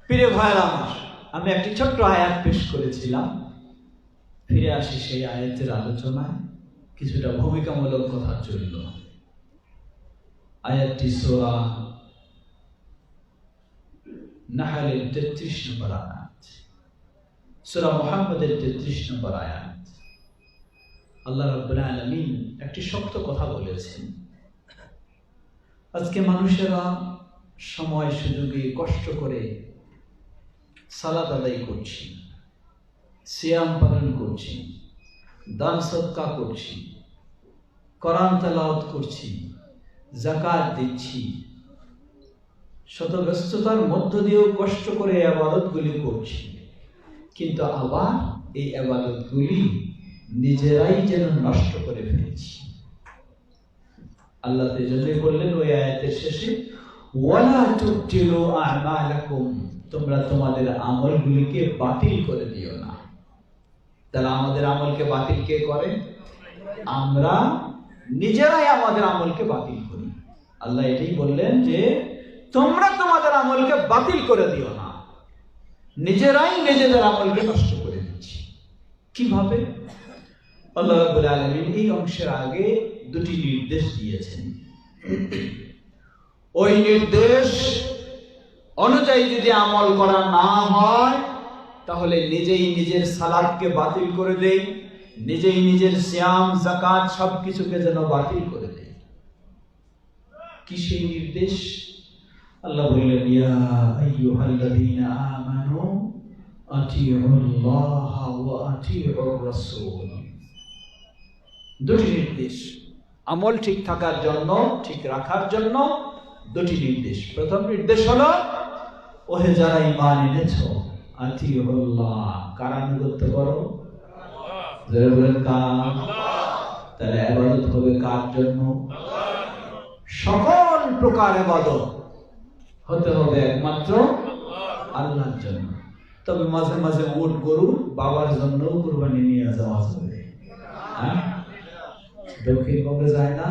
Speaker 1: প্রিয় ভাইরা আমার, আমি একটি ছোট্ট আয়াত পেশ করেছিলাম। ফিরে আসি সেই আয়াতের আলোচনায়। কিছুটা ভূমিকামূলক কথা চলল। আয়াতটি সূরা নাহলের 33 নম্বর আয়াত, সূরা মুহাম্মদের 33 নম্বর আয়াত। আল্লাহ রাব্বুল আলামিন একটি শক্ত কথা বলেছেন। আজকে মানুষেরা সময় সুযোগে কষ্ট করে সালাত আদায় করছি, সিয়াম পালন করছি, দান সদকা করছি, কোরআন তেলাওয়াত করছি, যাকাত দিচ্ছি, শত ব্যস্ততার মধ্য দিয়েও কষ্ট করে ইবাদতগুলি করছি, কিন্তু আবার এই ইবাদতগুলি নিজেরাই যেন নষ্ট করে ফেলছি। আল্লাহ তাআলা বললেন ওই আয়াতের শেষে, ওয়ালা তুবতিলু আমালাকুম, তোমরা তোমাদের আমলগুলিকে বাতিল করে দিও না। তাহলে আমাদের আমলকে বাতিল কে করে? আমরা নিজেরাই আমাদের আমলকে বাতিল করি। আল্লাহ এটাই বললেন যে তোমরা তোমাদের আমলকে বাতিল করে দিও না, নিজেরাই নিজেদের আমলকে নষ্ট করে দিচ্ছি। কিভাবে? আল্লাহ রাব্বুল আলামিন এই অংশের আগে দুটি নির্দেশ দিয়েছেন। ওই নির্দেশ অনুযায়ী যদি আমল করা না হয় তাহলে নিজেই নিজের সালাতকে বাতিল করে দেই, নিজেই নিজের সিয়াম যাকাত সবকিছুকে যেন বাতিল করে দেই। কি সেই নির্দেশ? আল্লাহ বললেন, ইয়া আইয়ুহাল্লাযীনা আমানু আতিউল্লাহ ওয়া আতিউর রাসূল। দুটি নির্দেশ আমল ঠিক থাকার জন্য, ঠিক রাখার জন্য দুটি নির্দেশ। প্রথম নির্দেশ হলো, ওহে যারা ঈমান এনেছো, আতিউল্লাহ, কার আনুগত্য করো? যারা বলেন কার? তাহলে ইবাদত হবে কার জন্য? সকল প্রকার ইবাদত হতে হবে একমাত্র আল্লাহর জন্য। তবে মাঝে মাঝে উট গরু বাবার জন্য কুরবানি নিয়ে যাওয়া যাবে। দক্ষিণবঙ্গে যায় না,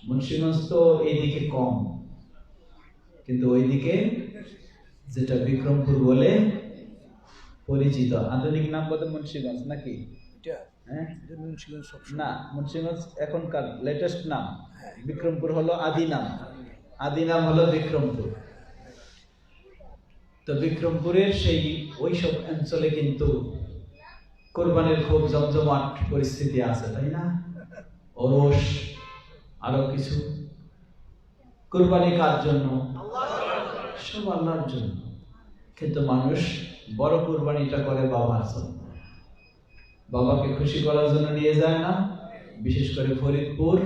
Speaker 1: মুন্সিগঞ্জ তো এইদিকে কম, কিন্তু ওইদিকে যেটা বিক্রমপুর বলে পরিচিত, আধুনিক নাম বলতে মুন্সিগঞ্জ নাকি? না, মুন্সিগঞ্জ এখনকার লেটেস্ট নাম, বিক্রমপুর হলো আদি নাম, আদি নাম হলো বিক্রমপুর। তো বিক্রমপুরের সেই ওইসব অঞ্চলে কিন্তু কোরবানির খুব জমজমাট পরিস্থিতি আছে, তাই না? ওরস আরো কিছু। কোরবানি কার জন্য? সব আল্লাহর জন্য, কিন্তু মানুষ বড় কোরবানিটা করে বাবার জন্য। বাবাকে খুশি করার জন্য নিয়ে যায় না? বিশেষ করে ফরিদপুর,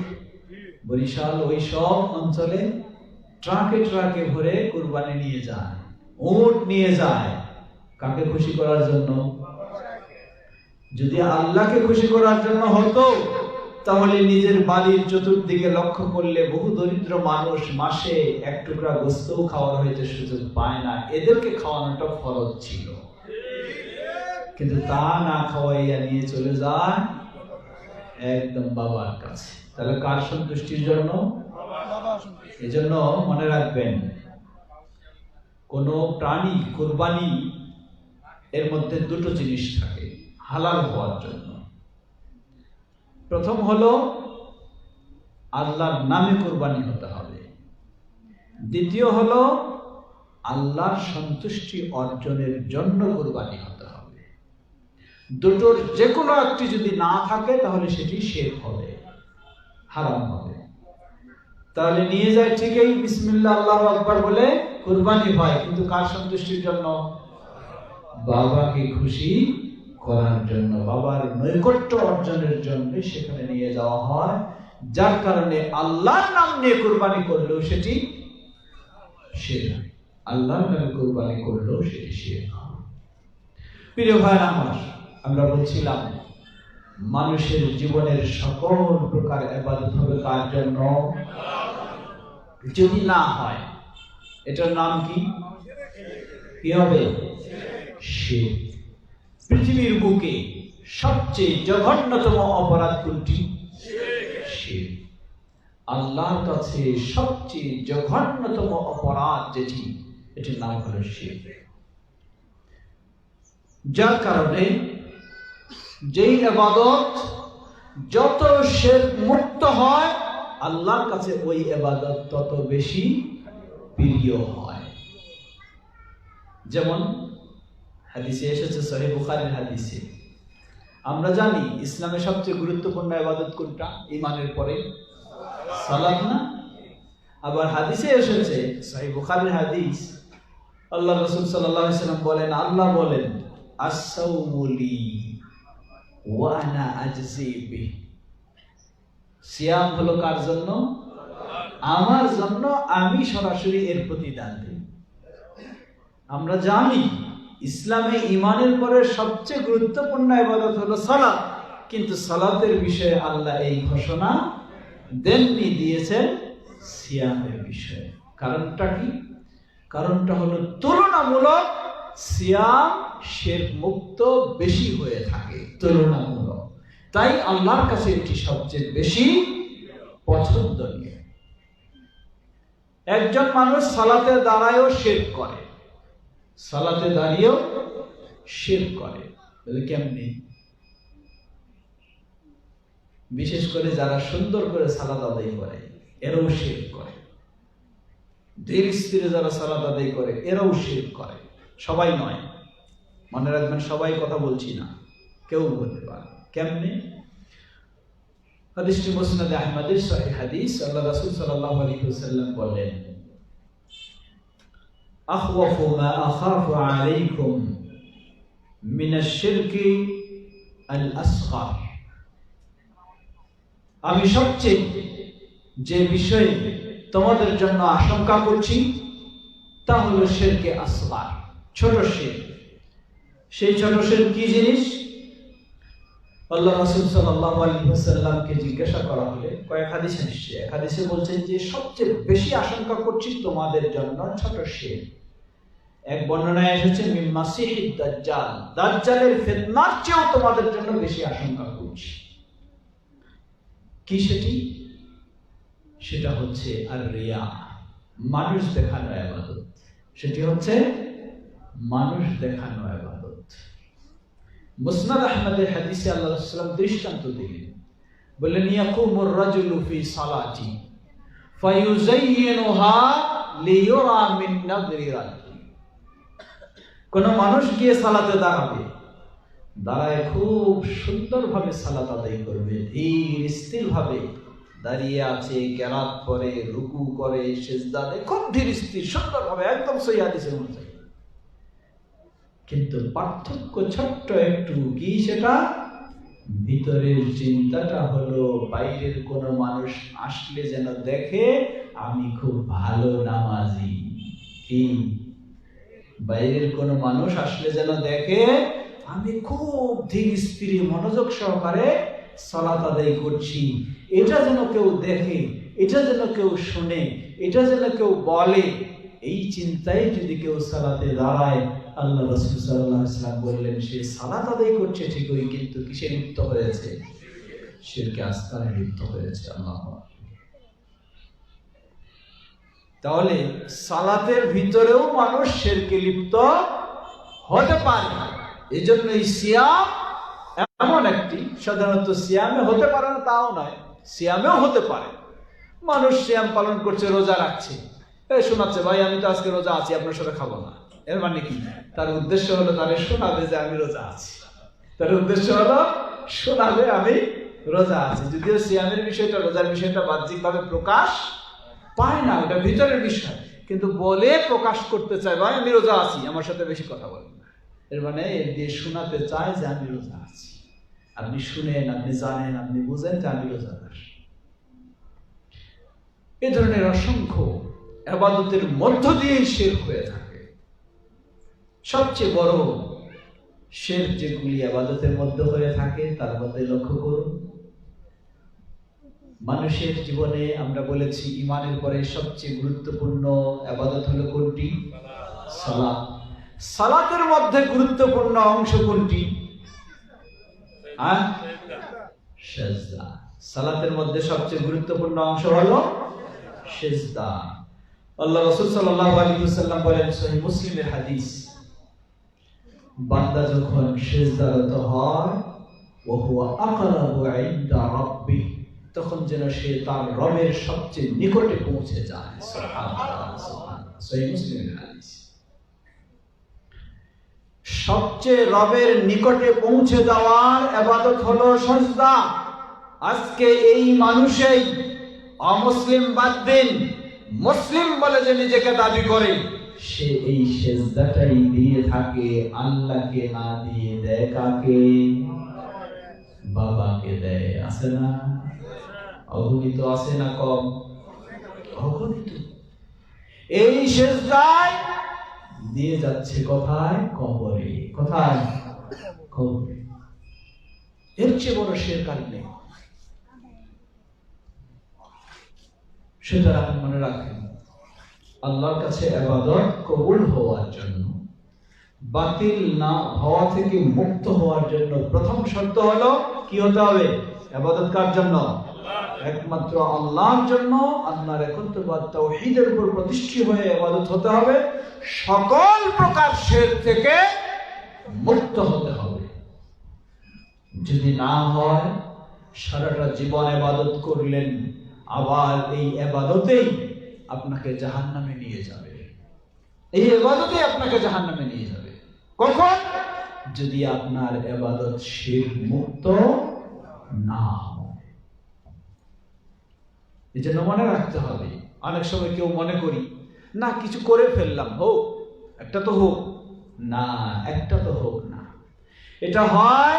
Speaker 1: বরিশাল, ওই সব অঞ্চলে ট্রাকে ট্রাকে ভরে কোরবানি নিয়ে যায়, উট নিয়ে যায়। কাকে খুশি করার জন্য? যদি আল্লাহকে খুশি করার জন্য হতো তাহলে নিজের বাড়ির চতুর্দিকে লক্ষ্য করলে বহু দরিদ্র মানুষ মাসে এক টুকরা গোস্তও খাওয়ার হইতে সুযোগ পায় না, এদেরকে খাওয়ানোটা ফরজ ছিল। কিন্তু তা না খাওয়াইয়া নিয়ে চলে যায় একদম বাবার কাছে। তাহলে কার সন্তুষ্টির জন্য? এজন্য মনে রাখবেন, কোন প্রাণী কোরবানি এর মধ্যে দুটো জিনিস থাকে হালাল হওয়ার জন্য। প্রথম হলো আল্লাহর নামে কোরবানি হতে হবে, দ্বিতীয় হলো আল্লাহর সন্তুষ্টি অর্জনের জন্য কোরবানি হতে হবে। দুটোর যে কোনো একটি যদি না থাকে তাহলে সেটি শিরক হবে, হারাম হবে। তাহলে নিয়ে যায় ঠিকই, বিসমিল্লাহ আল্লাহু আকবার বলে কোরবানি হয়, কিন্তু কার সন্তুষ্টির জন্য? বাবাকে খুশি করার জন্য, বাবার নৈকট্য অর্জনের জন্য সেখানে নিয়ে যাওয়া হয়। যার কারণে আল্লাহর নাম নিয়ে কোরবানি করলেও সেটি শিরক, আল্লাহর নামে কোরবানি করলেও সেটি শিরক। প্রিয় ভাইরা আমার, আমরা বলছিলাম মানুষের জীবনের সকল প্রকার ইবাদত হবে কার জন্য? যদি না হয় এটার নাম কি? কি হবে? শিরক। পৃথিবীর বুকে সবচেয়ে জঘন্যতম অপরাধ কোনটি? শিরক। আল্লাহর কাছে সবচেয়ে জঘন্যতম অপরাধ যেটি, এটির নাম হলো শিরক। যার কারণে যেই ইবাদত যত শিরক মুক্ত হয় আল্লাহর কাছে ওই ইবাদত তত বেশি প্রিয় হয়। যেমন হাদিসে এসেছে, সহিহ বুখারীর হাদিসে আমরা জানি ইসলামের সবচেয়ে গুরুত্বপূর্ণ ইবাদত কোনটা? ঈমানের পরে সালাত না? আবার হাদিসে এসেছে, সহিহ বুখারীর হাদিস, আল্লাহ রাসূল সাল্লাল্লাহু আলাইহি ওয়াসাল্লাম বলেন, আল্লাহ বলেন, আস-সাওমু লি ওয়া আনা আজজি বিহি। সিয়াম হলো কার জন্য? আমার জন্য, আমি সরাসরি এর প্রতিদান দিই। আমরা জানি ইসলামে ঈমানের পরে সবচেয়ে গুরুত্বপূর্ণ ইবাদত হলো সালাত, কিন্তু সালাতের বিষয়ে আল্লাহ এই ঘোষণা দেননি, দিয়েছেন সিয়ামের বিষয়ে। কারণটা কি? কারণটা হলো তুলনামূলক সিয়াম শিরক মুক্ত বেশি হয়ে থাকে, তুলনামূলক। তাই আল্লাহর কাছে এটি সবচেয়ে বেশি পছন্দনীয়। একজন মানুষ সালাতে দাঁড়ায়ও শিরক করে, সালাতে দাঁড়িয়েও শিরক করে, বলে কেমনে? বিশেষ করে যারা সুন্দর করে সালাত আদায় করে এরাও শিরক করে, ধীর স্থিরে যারা সালাত আদায় করে এরাও শিরক করে। সবাই নয়, মনে রাখবেন, সবাই কথা বলছি না, কেউ বলতে পারে। কেমনে? হাদিসটি মুসনাদে আহমদের সহিহ হাদিস। আল্লাহ রাসূল সাল্লাল্লাহু আলাইহি ওয়াসাল্লাম বলেন, আখওয়াফু মা আখাফু আলাইকুম মিনাশ শিরকি আল আসগর। আমি সবচেয়ে যে বিষয়ে তোমাদের জন্য আশঙ্কা করছি তা হলো শিরকে আসগর, ছোট শিরক। সেই ছোট শিরক কি জিনিস? আল্লাহ রাসূল সাল্লাল্লাহু আলাইহি ওয়াসাল্লামকে জিজ্ঞাসা করা হলে কয়েক হাদিসে এসেছে, এক হাদিসে বলছেন যে সবচেয়ে বেশি আশঙ্কা করছি তোমাদের জন্য ছোট শিরক। এক বর্ণনায় এসেছে মিন মাসিহিদ দাজ্জাল, দাজ্জালের ফিতনার চেয়েও তোমাদের জন্য বেশি আশঙ্কা করছি। কি সেটি? সেটা হচ্ছে আর রিয়া, মানুষ দেখানো ইবাদত। সেটি হচ্ছে মানুষ দেখানো ইবাদত। মুসনাদ আহমদের হাদিসে আল্লাহ রাসূল সাল্লাল্লাহু আলাইহি ওয়াসাল্লাম দৃষ্টান্ত দিলেন, বললেন ইয়াকুমুর রাজুলু ফি সালাতি ফায়ুযায়্যিনুহা লিয়ুরা মিন নাযরি রাজুল। কোন মানুষ গিয়ে সালাতে দাঁড়াবে, দাঁড়ায় খুব সুন্দরভাবে সালাত আদায় করবে, ধীর স্থির ভাবে দাঁড়িয়ে আছে, কেরাত করে, রুকু করে, সিজদা দেয়, খুব ধীর স্থির সুন্দরভাবে, একদম সহিহ হাদিসের অনুযায়ী। কিন্তু পার্থক্য ছোট্ট একটু, কি সেটা? ভিতরের চিন্তাটা হলো বাইরের কোন মানুষ আসলে যেন দেখে আমি খুব ভালো নামাজি। কি? বাইরের কোন মানুষ আসলে যেন দেখে আমি খুব ধীর স্থির মনোযোগ সহকারে সালাত আদায় করছি, এটা যেন কেউ দেখে, এটা যেন কেউ শুনে, এটা যেন কেউ বলে। এই চিন্তায় যদি কেউ সালাতে দাঁড়ায়, আল্লাহ রাসূল সাল্লাল্লাহু আলাইহি ওয়াসাল্লাম বললেন সে সালাত আদায় করছে ঠিকই, কিন্তু কিসে লিপ্ত হয়েছে? শিরকে আসগরে লিপ্ত হয়েছে। আল্লাহু আকবার। তাহলে সালাতের ভিতরেও মানুষ শিরকে লিপ্ত হতে পারে। এই জন্য এই সিয়াম এমন একটি, সাধারণত সিয়ামে হতে পারে না তাও নয়, সিয়ামেও হতে পারে। মানুষ সিয়াম পালন করছে, রোজা রাখছে, শোনাচ্ছে ভাই আমি তো আজকে রোজা আছি, আপনার সাথে খাবো না। এর মানে কি? তার উদ্দেশ্য হলো তারে শোনাবে যে আমি রোজা আছি, তার উদ্দেশ্য হলো শোনাবে আমি রোজা আছি। যদিও সিয়ামের বিষয়টা, রোজার বিষয়টা বাহ্যিকভাবে প্রকাশ পায় না, ওটা ভিতরের বিষয়, কিন্তু বলে প্রকাশ করতে চায় ভাই আমি রোজা আছি, আমার সাথে বেশি কথা বলবেন না। এর মানে এর দিয়ে শোনাতে চায় যে আমি রোজা আছি, আপনি শুনেন, আপনি জানেন, আপনি বুঝেন যে আমি রোজাদার। এ ধরনের অসংখ্য ইবাদতের মধ্য দিয়েই শিরক হয়ে থাকে। সবচেয়ে বড় শিরক যেগুলি ইবাদতের মধ্যে হয়ে থাকে তার মধ্যে লক্ষ্য করুন, মানুষের জীবনে আমরা বলেছি ঈমানের পরে সবচেয়ে গুরুত্বপূর্ণ ইবাদত হলো কোনটি? সালাত। সালাতের মধ্যে গুরুত্বপূর্ণ অংশ কোনটি? সিজদা। সালাতের মধ্যে সবচেয়ে গুরুত্বপূর্ণ অংশ হলো সিজদা। আল্লাহ রাসূল সাল্লাল্লাহু আলাইহি ওয়াসাল্লাম বলেন, সহিহ মুসলিমের হাদিস, বান্দা যখন সিজদারত হয় ওয়া হুয়া আকরাবু ইনদা রাব্বিহ, তখন যেন সে তার রবের সবচেয়ে নিকটে পৌঁছে যায়। সুবহানাল্লাহ, সুবহানাল্লাহ। সহিহ মুসলিমের হাদিস। সবচেয়ে রবের নিকটে পৌঁছে যাওয়ার ইবাদত হলো সিজদা। আজকে এই মানুষই অমুসলিম বাদ দিন, মুসলিম বলে যে নিজেকে দাবি করে, সে এই সিজদাটাই দিয়ে থাকে, আল্লাহকে না দিয়ে দেয় কাকে? বাড়িয়ে দেয়, আছে না? অগণিত আছে না কম? অগণিত। এই সেজদায় দিয়ে যাচ্ছে কোথায়? কবরে। কোথায়? কবরে। এর চেয়ে বড় শিরক আর নেই। সুতরাং মনে রাখেন, আল্লাহর কাছে ইবাদত কবুল হওয়ার জন্য, বাতিল না হওয়া থেকে মুক্ত হওয়ার জন্য প্রথম শর্ত হলো কি হতে হবে? ইবাদত কার জন্য? একমাত্র আল্লাহর জন্য। আল্লাহর একত্ববাদ তাওহীদের উপর প্রতিষ্ঠিত হয়ে ইবাদত হতে হবে। সকল প্রকার শিরক থেকে মুক্ত হতে হবে। যদি না হয়, সারাটা জীবন ইবাদত করলেন, আবার এই ইবাদতেই আপনাকে জাহান্নামে নিয়ে যাবে। এই ইবাদতেই আপনাকে জাহান্নামে নিয়ে যাবে। কখন? যদি আপনার ইবাদত শিরক মুক্ত না হয়। এই জন্য মনে রাখতে হবে। অনেক সময় কেউ মনে করি, না কিছু করে ফেললাম, হোক, একটা তো হোক না, একটা তো হোক না। এটা হয়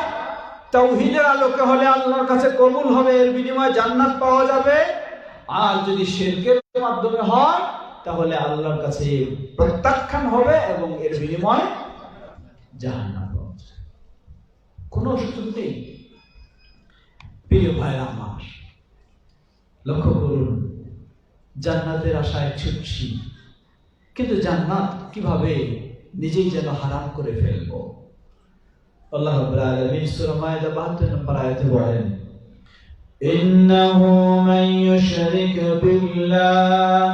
Speaker 1: তাওহীদের আলোকে হলে আল্লাহর কাছে কবুল হবে, এর বিনিময়ে জান্নাত পাওয়া যাবে। আর যদি শিরকের মাধ্যমে হয়, তাহলে আল্লাহর কাছে প্রত্যাখ্যান হবে এবং এর বিনিময়ে জাহান্নাম পাওয়া যাবে। কোনো সুযোগ নেই। প্রিয় ভাইরা আমার, লক্ষ্য করুন, জান্নাতের আশায় ছুটছি, কিন্তু জান্নাত কিভাবে নিজেই যেন হারাম করে ফেলবো। আল্লাহ রাব্বুল আলামিন সূরা মায়েদা 72 নম্বর আয়াতে বলেন, ইন্নাহু মান ইউশরিক বিল্লাহ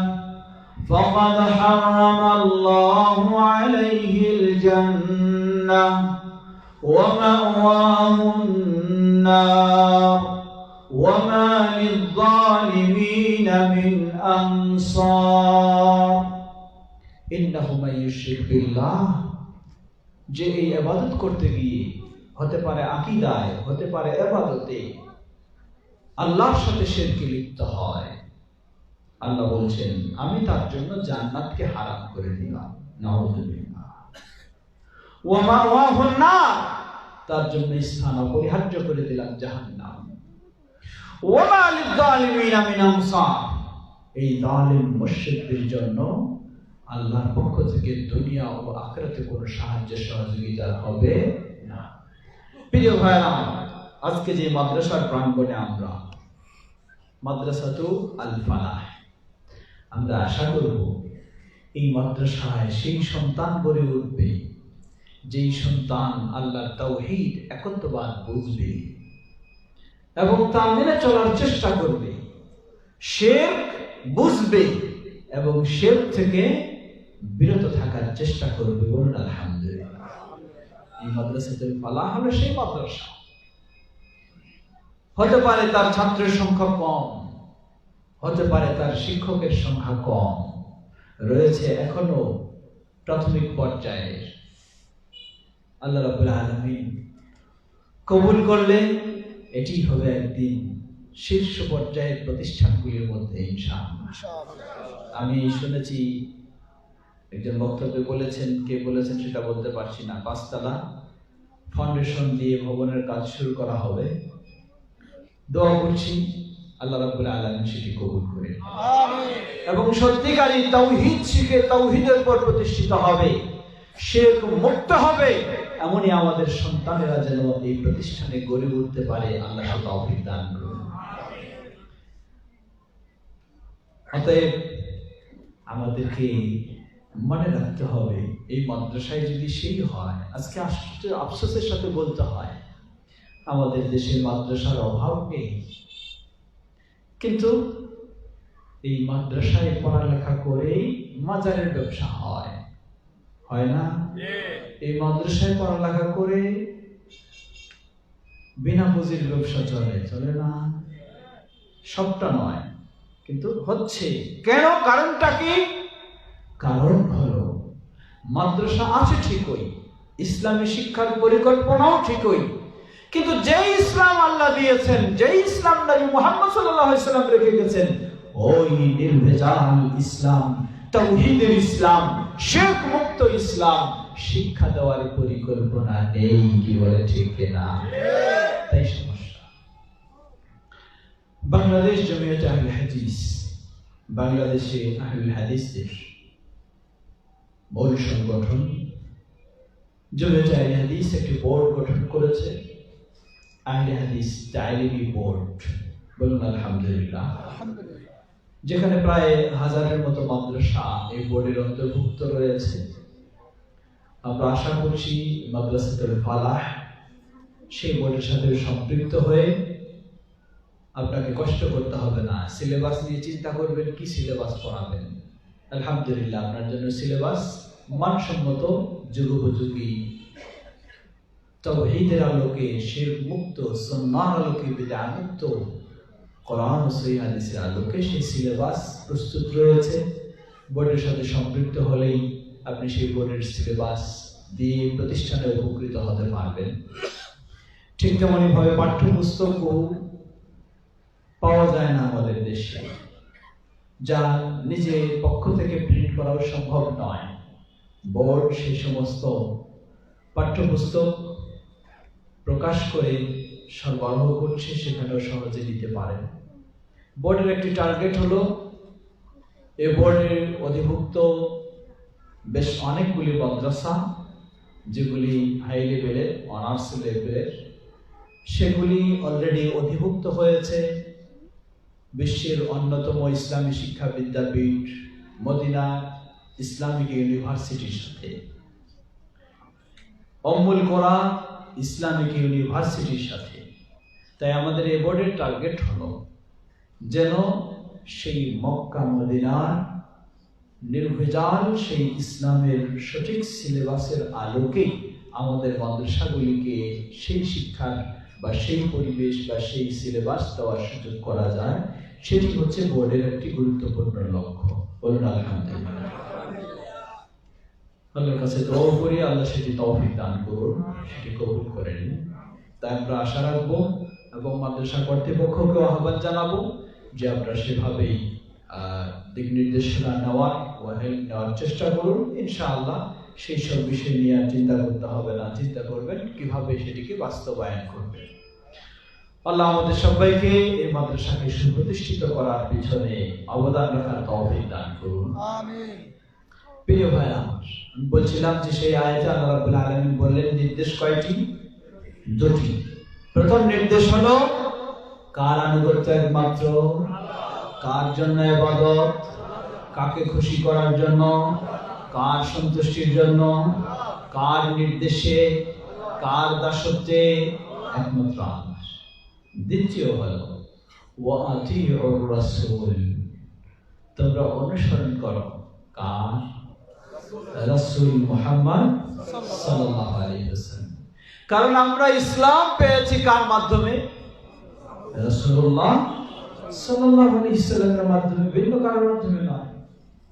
Speaker 1: ফাকাদ হারামাল্লাহু আলাইহিল জান্নাহ ওয়া মাওয়াহুন নার ওয়া মা লিয-যালিমিনা মিন আনসার। ইন্নাহু মান ইউশরিক বিল্লাহ, যে এই ইবাদত করতে গিয়ে, হতে পারে আকীদায়, হতে পারে ইবাদতে, আল্লাহর সাথে শিরকে লিপ্ত হয়, আল্লাহ বলছেন আমি তার জন্য জান্নাতকে হারাম করে দিলাম। নাউযুবিল্লাহ। ওয়া মাওয়াহুন নার, তার জন্য স্থান অপরিহার্য করে দিলাম জাহান্নাম। ওয়া মা লিয-যালিমিনা মিন আনসার, এই জালিম মুশরিকদের জন্য আল্লাহর পক্ষ থেকে দুনিয়া ও আখিরাতে কোনো সাহায্য সহযোগিতা হবে না। প্রিয় ভাইরা, আজকে যে মাদ্রাসার প্রাঙ্গণে আমরা, মাদ্রাসাতু আল ফালাহ, আমরা আশা করব এই মাদ্রাসায় সেই সন্তান গড়ে উঠবে যেই সন্তান আল্লাহর তাওহীদ একত্ববাদ বুঝবে এবং তা মেনে চলার চেষ্টা করবে, শিরক বুঝবে এবং শিরক থেকে বিরত থাকার চেষ্টা করবে। বলুন আলহামদুলিল্লাহ। এই মাদ্রাসাতুল ফালাহ হলো সেই মাদ্রাসা। হতে পারে তার ছাত্রের সংখ্যা কম, হতে পারে তার শিক্ষকের সংখ্যা কম, রয়েছে এখনো প্রাথমিক পর্যায়ে। আল্লাহ রাব্বুল আলামিন কবুল করলে এটি হবে একদিন শীর্ষ পর্যায়ের প্রতিষ্ঠানগুলির মধ্যে ইনশাআল্লাহ। আমি শুনেছি একজন বক্তব্যে বলেছেন, কে বলেছেন সেটা বলতে পারছি না, 5 তলা ফাউন্ডেশন দিয়ে ভবনের কাজ শুরু করা হবে। দোয়া করছি আল্লাহ রাব্বুল আলামিন সেটি কবুল করে এবং সত্যিকারী তাওহীদ শিখে তাওহীদের উপর প্রতিষ্ঠিত হবে, শিরক মুক্ত হবে। এমনই আমাদের সন্তানেরা যেন এই প্রতিষ্ঠানে গড়ে উঠতে পারে, আল্লাহ তাওফিক দান করুন। অতএব আমাদেরকে মনে রাখতে হবে, এই মাদ্রাসায় যদি সেই হয়, আজকে আফসোসের সাথে বলতে হয় আমাদের দেশের মাদ্রাসার অভাব নেই, কিন্তু এই মাদ্রাসায় পড়ালেখা করেই মাজারের ব্যবসা হয়, হয় না? এই মাদ্রাসায় পড়ালেখা করে বিনা পুঁজির ব্যবসা চলে, চলে না? সবটা নয়, কিন্তু হচ্ছে। কেন? কারণটা কি? কারণ হলো মাদ্রাসা আছে ঠিকই, ইসলামী শিক্ষার পরিকল্পনাও ঠিকই, কিন্তু যেই ইসলাম আল্লাহ দিয়েছেন, যেই ইসলাম নবী মুহাম্মদ সাল্লাল্লাহু আলাইহি ওয়াসাল্লাম রেখে গেছেন, ওই নির্ভেজাল ইসলাম, তাওহীদের ইসলাম, শিরক মুক্ত ইসলাম শিক্ষা দেওয়ার পরিকল্পনা নেই। কি বলে ঠিক কিনা? তাই সমস্যা। বাংলাদেশ জমিয়তে আহলে হাদিস, বাংলাদেশে আহলে হাদিসদের মূল সংগঠন জমিয়তে আহলে হাদিস একটি বোর্ড গঠন করেছে, আহলে হাদিস তালিমি বোর্ড। বলুন আলহামদুলিল্লাহ। যেখানে প্রায় 1000-এর মতো মাদ্রাসা এই বোর্ডের অন্তর্ভুক্ত রয়েছে। আমরা আশা করছি মাদ্রাসাতুল ফালাহ সেই বোর্ডের সাথে সম্পৃক্ত হয়ে আপনাকে কষ্ট করতে হবে না, সিলেবাস নিয়ে চিন্তা করবেন কি সিলেবাস পড়াবেন। আলহামদুলিল্লাহ, আপনার জন্য সিলেবাস মানসম্মত, যুগোপযোগী, তাওহীদের আলোকে, শিরক মুক্ত, সুন্নাহর আলোকে, বিদআত মুক্ত, কোরআন ও সহিহ হাদিসের আলোকে সেই সিলেবাস প্রস্তুত রয়েছে। বোর্ডের সাথে সম্পৃক্ত হলেই আপনি সেই বোর্ডের সিলেবাস দিয়ে প্রতিষ্ঠানে উপকৃত হতে পারবেন। ঠিক তেমনই ভাবে পাঠ্যপুস্তকও পাওয়া যায় না আমাদের দেশে, যা নিজের পক্ষ থেকে প্রিন্ট করাও সম্ভব নয়। বোর্ড সেই সমস্ত পাঠ্যপুস্তক প্রকাশ করে সরবরাহ করছে, সেখানেও সহজে নিতে পারেন। বোর্ডের একটি টার্গেট হলো এই বোর্ডের অধিভুক্ত বেশ অনেকগুলি মাদ্রাসা যেগুলি হাই লেভেলের, অনার্স লেভেলের, সেগুলি অলরেডি অধিভুক্ত হয়েছে বিশ্বের অন্যতম ইসলামী শিক্ষা বিদ্যাপীঠ মদিনা ইসলামিক ইউনিভার্সিটির সাথে, উম্মুল কোরা ইসলামিক ইউনিভার্সিটির সাথে। তাই আমাদের এই বোর্ডের টার্গেট হলো যেন সেই মক্কা মদিনার নির্ভেজাল সেই ইসলামের সঠিক সিলেবাসের আলোকে আমাদের মাদ্রাসাগুলিকে সেই শিক্ষার বা সেই পরিবেশ বা সেই সিলেবাস দেওয়ার সুযোগ করা যায়। সেটি হচ্ছে বোর্ডের একটি গুরুত্বপূর্ণ লক্ষ্য। বলুন আলহামদুলিল্লাহ। আল্লাহর কাছে দোয়া করি আল্লাহ সেটি তৌফিক দান করুন, সেটি কবুল করে নিন। তাই আমরা আশা রাখবো এবং মাদ্রাসা কর্তৃপক্ষকে আহ্বান জানাবো যে আপনারা সেভাবেই দিক নির্দেশনা নেওয়ার চেষ্টা করুন। ইনশাআল্লাহ সেই সব বিষয় নিয়ে আর চিন্তা করতে হবে না, চিন্তা করবেন কিভাবে সেটিকে বাস্তবায়ন করবেন। আল্লাহ আমাদের সবাইকে এই মাদ্রাসাকে সুপ্রতিষ্ঠিত করার পিছনে অবদান রাখার তৌফিক দান করুন। আমিন। প্রিয় ভাই আমার, বলছিলাম যে সেই আয়াতে আল্লাহ রাব্বুল আলামিন বললেন নির্দেশ কয়টি? দুটি। প্রথম নির্দেশ হলো কার আনুগত্য? একমাত্র। কার জন্য ইবাদত? কাকে খুশি করার জন্য? কার সন্তুষ্টির জন্য? কার নির্দেশে? কার দাসত্বে? একমাত্র আল্লাহ। দ্বিতীয় হলো ওয়া আতিউর রাসূল, তোমরা অনুসরণ করো কার? রাসূল মুহাম্মদ সাল্লাল্লাহু আলাইহি ওয়াসাল্লাম। কারণ আমরা ইসলাম পেয়েছি কার মাধ্যমে? রাসূলুল্লাহ সাল্লাল্লাহু আলাইহি ওয়াসাল্লামের মাধ্যমে, ভিন্ন কারোর মাধ্যমে নয়।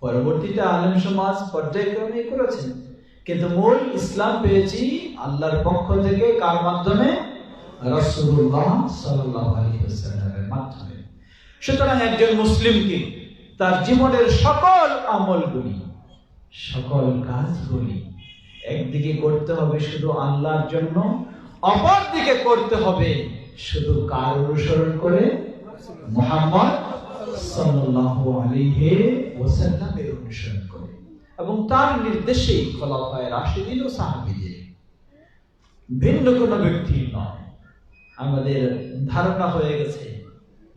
Speaker 1: পরবর্তীতে আলেম সমাজ পর্যায়ক্রমে করেছেন, কিন্তু মূল ইসলাম পেয়েছি আল্লাহর পক্ষ থেকে কার মাধ্যমে? রাসূলুল্লাহ সাল্লাল্লাহু আলাইহি ওয়াসাল্লামের মাধ্যমে। সুতরাং একজন মুসলিমকে তার জীবনের সকল আমলগুলি, সকল কাজগুলি একদিকে করতে হবে শুধু আল্লাহর জন্য, অপর দিকে করতে হবে শুধু কার অনুসরণ করে? মুহাম্মদ সাল্লাল্লাহু আলাইহি ওয়াসাল্লামের অনুসরণ করে এবং তার নির্দেশেই খোলাফায়ে রাশিদিন ও সাহাবীদের, ভিন্ন কোনো ব্যক্তি নয়। আমাদের ধারণা হয়ে গেছে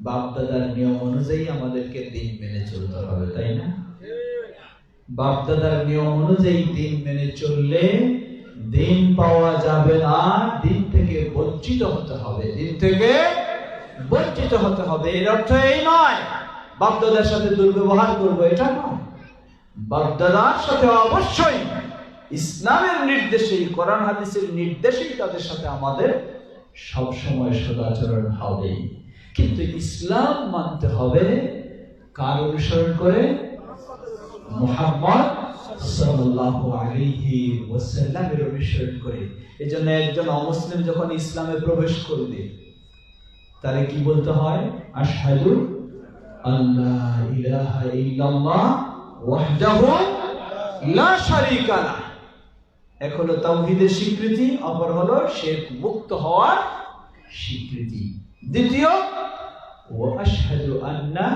Speaker 1: বাপ দাদার নিয়ম অনুযায়ী আমাদেরকে দিন মেনে চলতে হবে, তাই না? বাপ দাদার নিয়ম অনুযায়ী দিন মেনে চললে দিন পাওয়া যাবে না, দিন থেকে বঞ্চিত হতে হবে, দিন থেকে বঞ্চিত হতে হবে। এর অর্থ এই নয় বাপ দাদার সাথে দুর্ব্যবহার করবো, এটা নয়। বাপ দাদার সাথে অবশ্যই ইসলামের নির্দেশেই, কোরআন হাদিসের নির্দেশেই তাদের সাথে আমাদের সব সময় সদাচরণ হবে। কিন্তু ইসলাম মানতে হবে কার অনুসরণ করে? মুহাম্মদ সাল্লাল্লাহু আলাইহি ওয়াসাল্লামের অনুসরণ করে। এজন্য একজন অমুসলিম যখন ইসলামে প্রবেশ করবে তারে কি বলতে হয়? আশহাদু আল্লা ইলাহা ইল্লাল্লাহ ওয়াহদাহু লা শারীকা লাহ। এক হলো তাওহীদের স্বীকৃতি, অপর হলো শিরক মুক্ত হওয়ার স্বীকৃতি। দ্বিতীয় ওয়া আশহাদু আন্না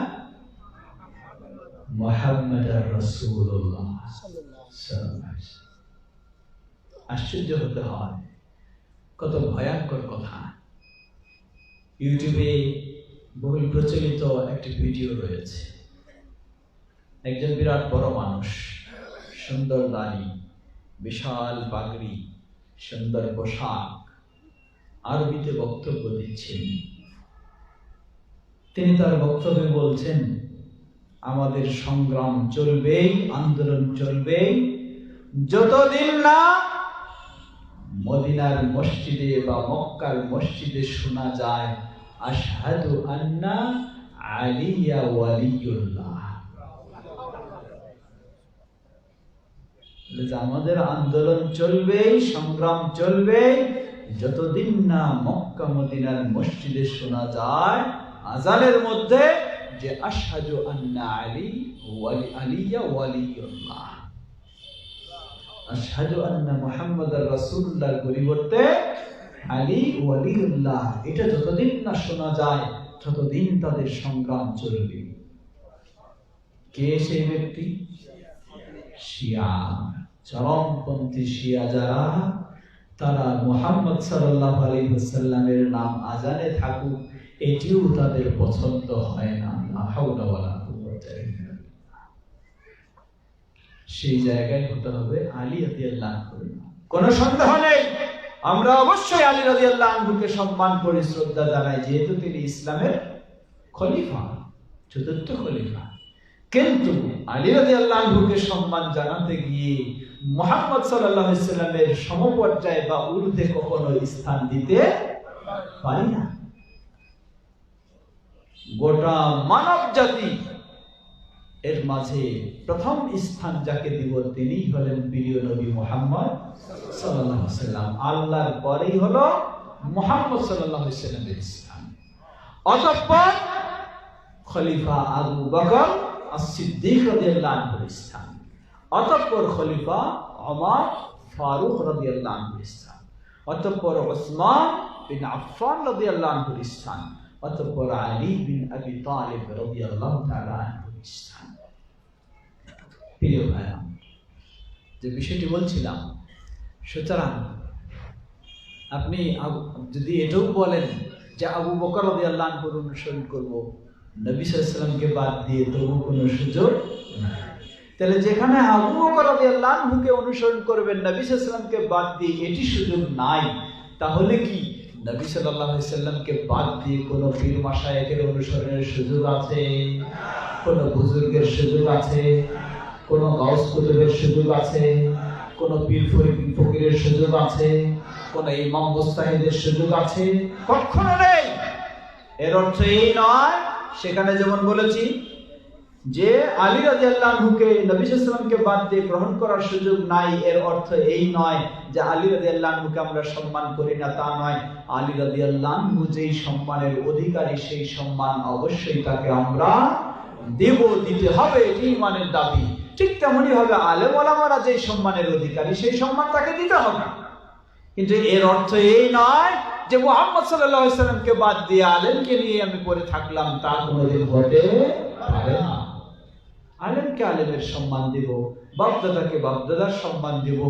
Speaker 1: মুহাম্মাদার রাসূলুল্লাহ সাল্লাল্লাহু আলাইহি ওয়াসাল্লাম। আশ্চর্য হতে হয়, কত ভয়ঙ্কর কথা। ইউটিউবে বহুল প্রচলিত একটি ভিডিও রয়েছে। একজন বিরাট বড় মানুষ, সুন্দর দাড়ি, বিশাল পাগড়ি, সুন্দর পোশাক, আরবিতে বক্তব্য দিচ্ছেন। তিনি তার বক্তব্যে বলছেন, আমাদের সংগ্রাম চলবেই, আন্দোলন চলবেই যতদিন না মদিনার মসজিদে বা মক্কার মসজিদে শোনা যায় আশহাদু আন্না আলিয়া ওয়ালিউল্লাহ। আমাদের আন্দোলন চলবেই, সংগ্রাম চলবেই যতদিন না মক্কা মদিনার মসজিদে শোনা যায় আযানের মধ্যে যে আশহাদু আন্না আলিয়া ওয়ালিউল্লাহ। আশহাদু আন্না মুহাম্মাদার রাসূলুল্লাহর পরিবর্তে আলী ওয়ালিউল্লাহ, এটা যতদিন না শোনা যায় ততদিন তাদের সংগ্রাম চলবে। কে সেই ব্যক্তি? শিয়া, চরমপন্থী শিয়া যারা, তারা মুহাম্মদ সাল্লাল্লাহু আলাইহি ওয়াসাল্লামের নাম আযানে থাকুক এটিও তাদের পছন্দ হয় না। লা হাওলা ওয়ালা কুওয়াতা ইল্লা বিল্লাহ। সেই জায়গায় হতে হবে আলী রাদিয়াল্লাহু আনহু। কোনো সন্দেহ নেই, আমরা অবশ্যই আলী রাদিয়াল্লাহু আনহুকে সম্মান করি, শ্রদ্ধা জানাই, যেহেতু তিনি ইসলামের খলিফা, চতুর্থ খলিফা। কিন্তু আলী রাদিয়াল্লাহু আনহুকে সম্মান জানাতে গিয়ে মুহাম্মদ সাল্লাল্লাহু আলাইহি ওয়াসাল্লামের সমপর্যায়ে বা ঊর্ধ্বে কখনো স্থান দিতে পারি না। গোটা মানব জাতি এর মাঝে প্রথম স্থান যাকে দিব তিনি হলেন প্রিয় নবী মুহাম্মদ সাল্লাল্লাহু আলাইহি ওয়াসাল্লাম। আল্লাহর পরেই হলো মুহাম্মদ সাল্লাল্লাহু আলাইহি ওয়াসাল্লামের স্থান। অতঃপর খলিফা আবু বকর as-সিদ্দিক রাদিয়াল্লাহু আনহুর স্থান, অতঃপর খলিফা ওমর ফারুক রাদিয়াল্লাহু আনহুর স্থান, অতঃপর ওসমান বিন আফফান রাদিয়াল্লাহু আনহুর স্থান, অতঃপর আলী বিন আবি তালিব রাদিয়াল্লাহু তাআলা আনহুর স্থান। প্রিয় ভাইরা, যে বিষয়টি বলছিলাম, সুতরাং আপনি যদি এটাও বলেন যে আবু বকর রাদিয়াল্লাহু আনহুর অনুসরণ করব, নবী সাল্লাল্লাহু আলাইহি ওয়াসাল্লামকে বাদ দিয়ে তবু কোনো সুযোগ নাই। তাহলে যেখানে আবু বকর রাদিয়াল্লাহু আনহুকে অনুসরণ করবেন, নবী সাল্লাল্লাহু আলাইহি ওয়াসাল্লামকে বাদ দিয়ে এটি সুযোগ নাই, তাহলে কি নবী সাল্লাল্লাহু আলাইহি ওয়াসাল্লামকে বাদ দিয়ে কোনো পীর মাশায়েখের অনুসরণের সুযোগ আছে? কোনো বুজুর্গের সুযোগ আছে? কোনো গাউস কুতুবের সুযোগ আছে? কোনো পীর ফকিরের সুযোগ আছে? কোনো ইমাম মুস্তাহিদের সুযোগ আছে? কখনো নেই। এর অর্থ এই নয়, সেখানে যেমন বলেছি যে আলী রাদিয়াল্লাহু আনহুকে নবী সাল্লাল্লাহু আলাইহি ওয়াসাল্লামকে বাদ দিয়ে গ্রহণ করার সুযোগ নাই, এর অর্থ এই নয় যে আলী রাদিয়াল্লাহু আনহুকে আমরা সম্মান করি না, তা নয়। আলী রাদিয়াল্লাহু আনহু যেই সম্মানের অধিকারী, সেই সম্মান অবশ্যই তাকে আমরা দেব, দিতে হবে, এটি ঈমানের দাবি। ঠিক তেমনই ভাবে আলেম ওলামারা যেই সম্মানের অধিকারী, সেই সম্মান তাকে দিতে হবে। কিন্তু এর অর্থ এই নয় যে মুহাম্মদ সাল্লাল্লাহু আলাইহি ওয়াসাল্লামকে বাদ দিয়ে আলেমকে নিয়ে আমি পড়ে থাকলাম, তা কোনোদিন হতে পারে না। আলেমকে আলেমের সম্মান দেব, বাপদাদাকে বাপদাদার সম্মান দেব,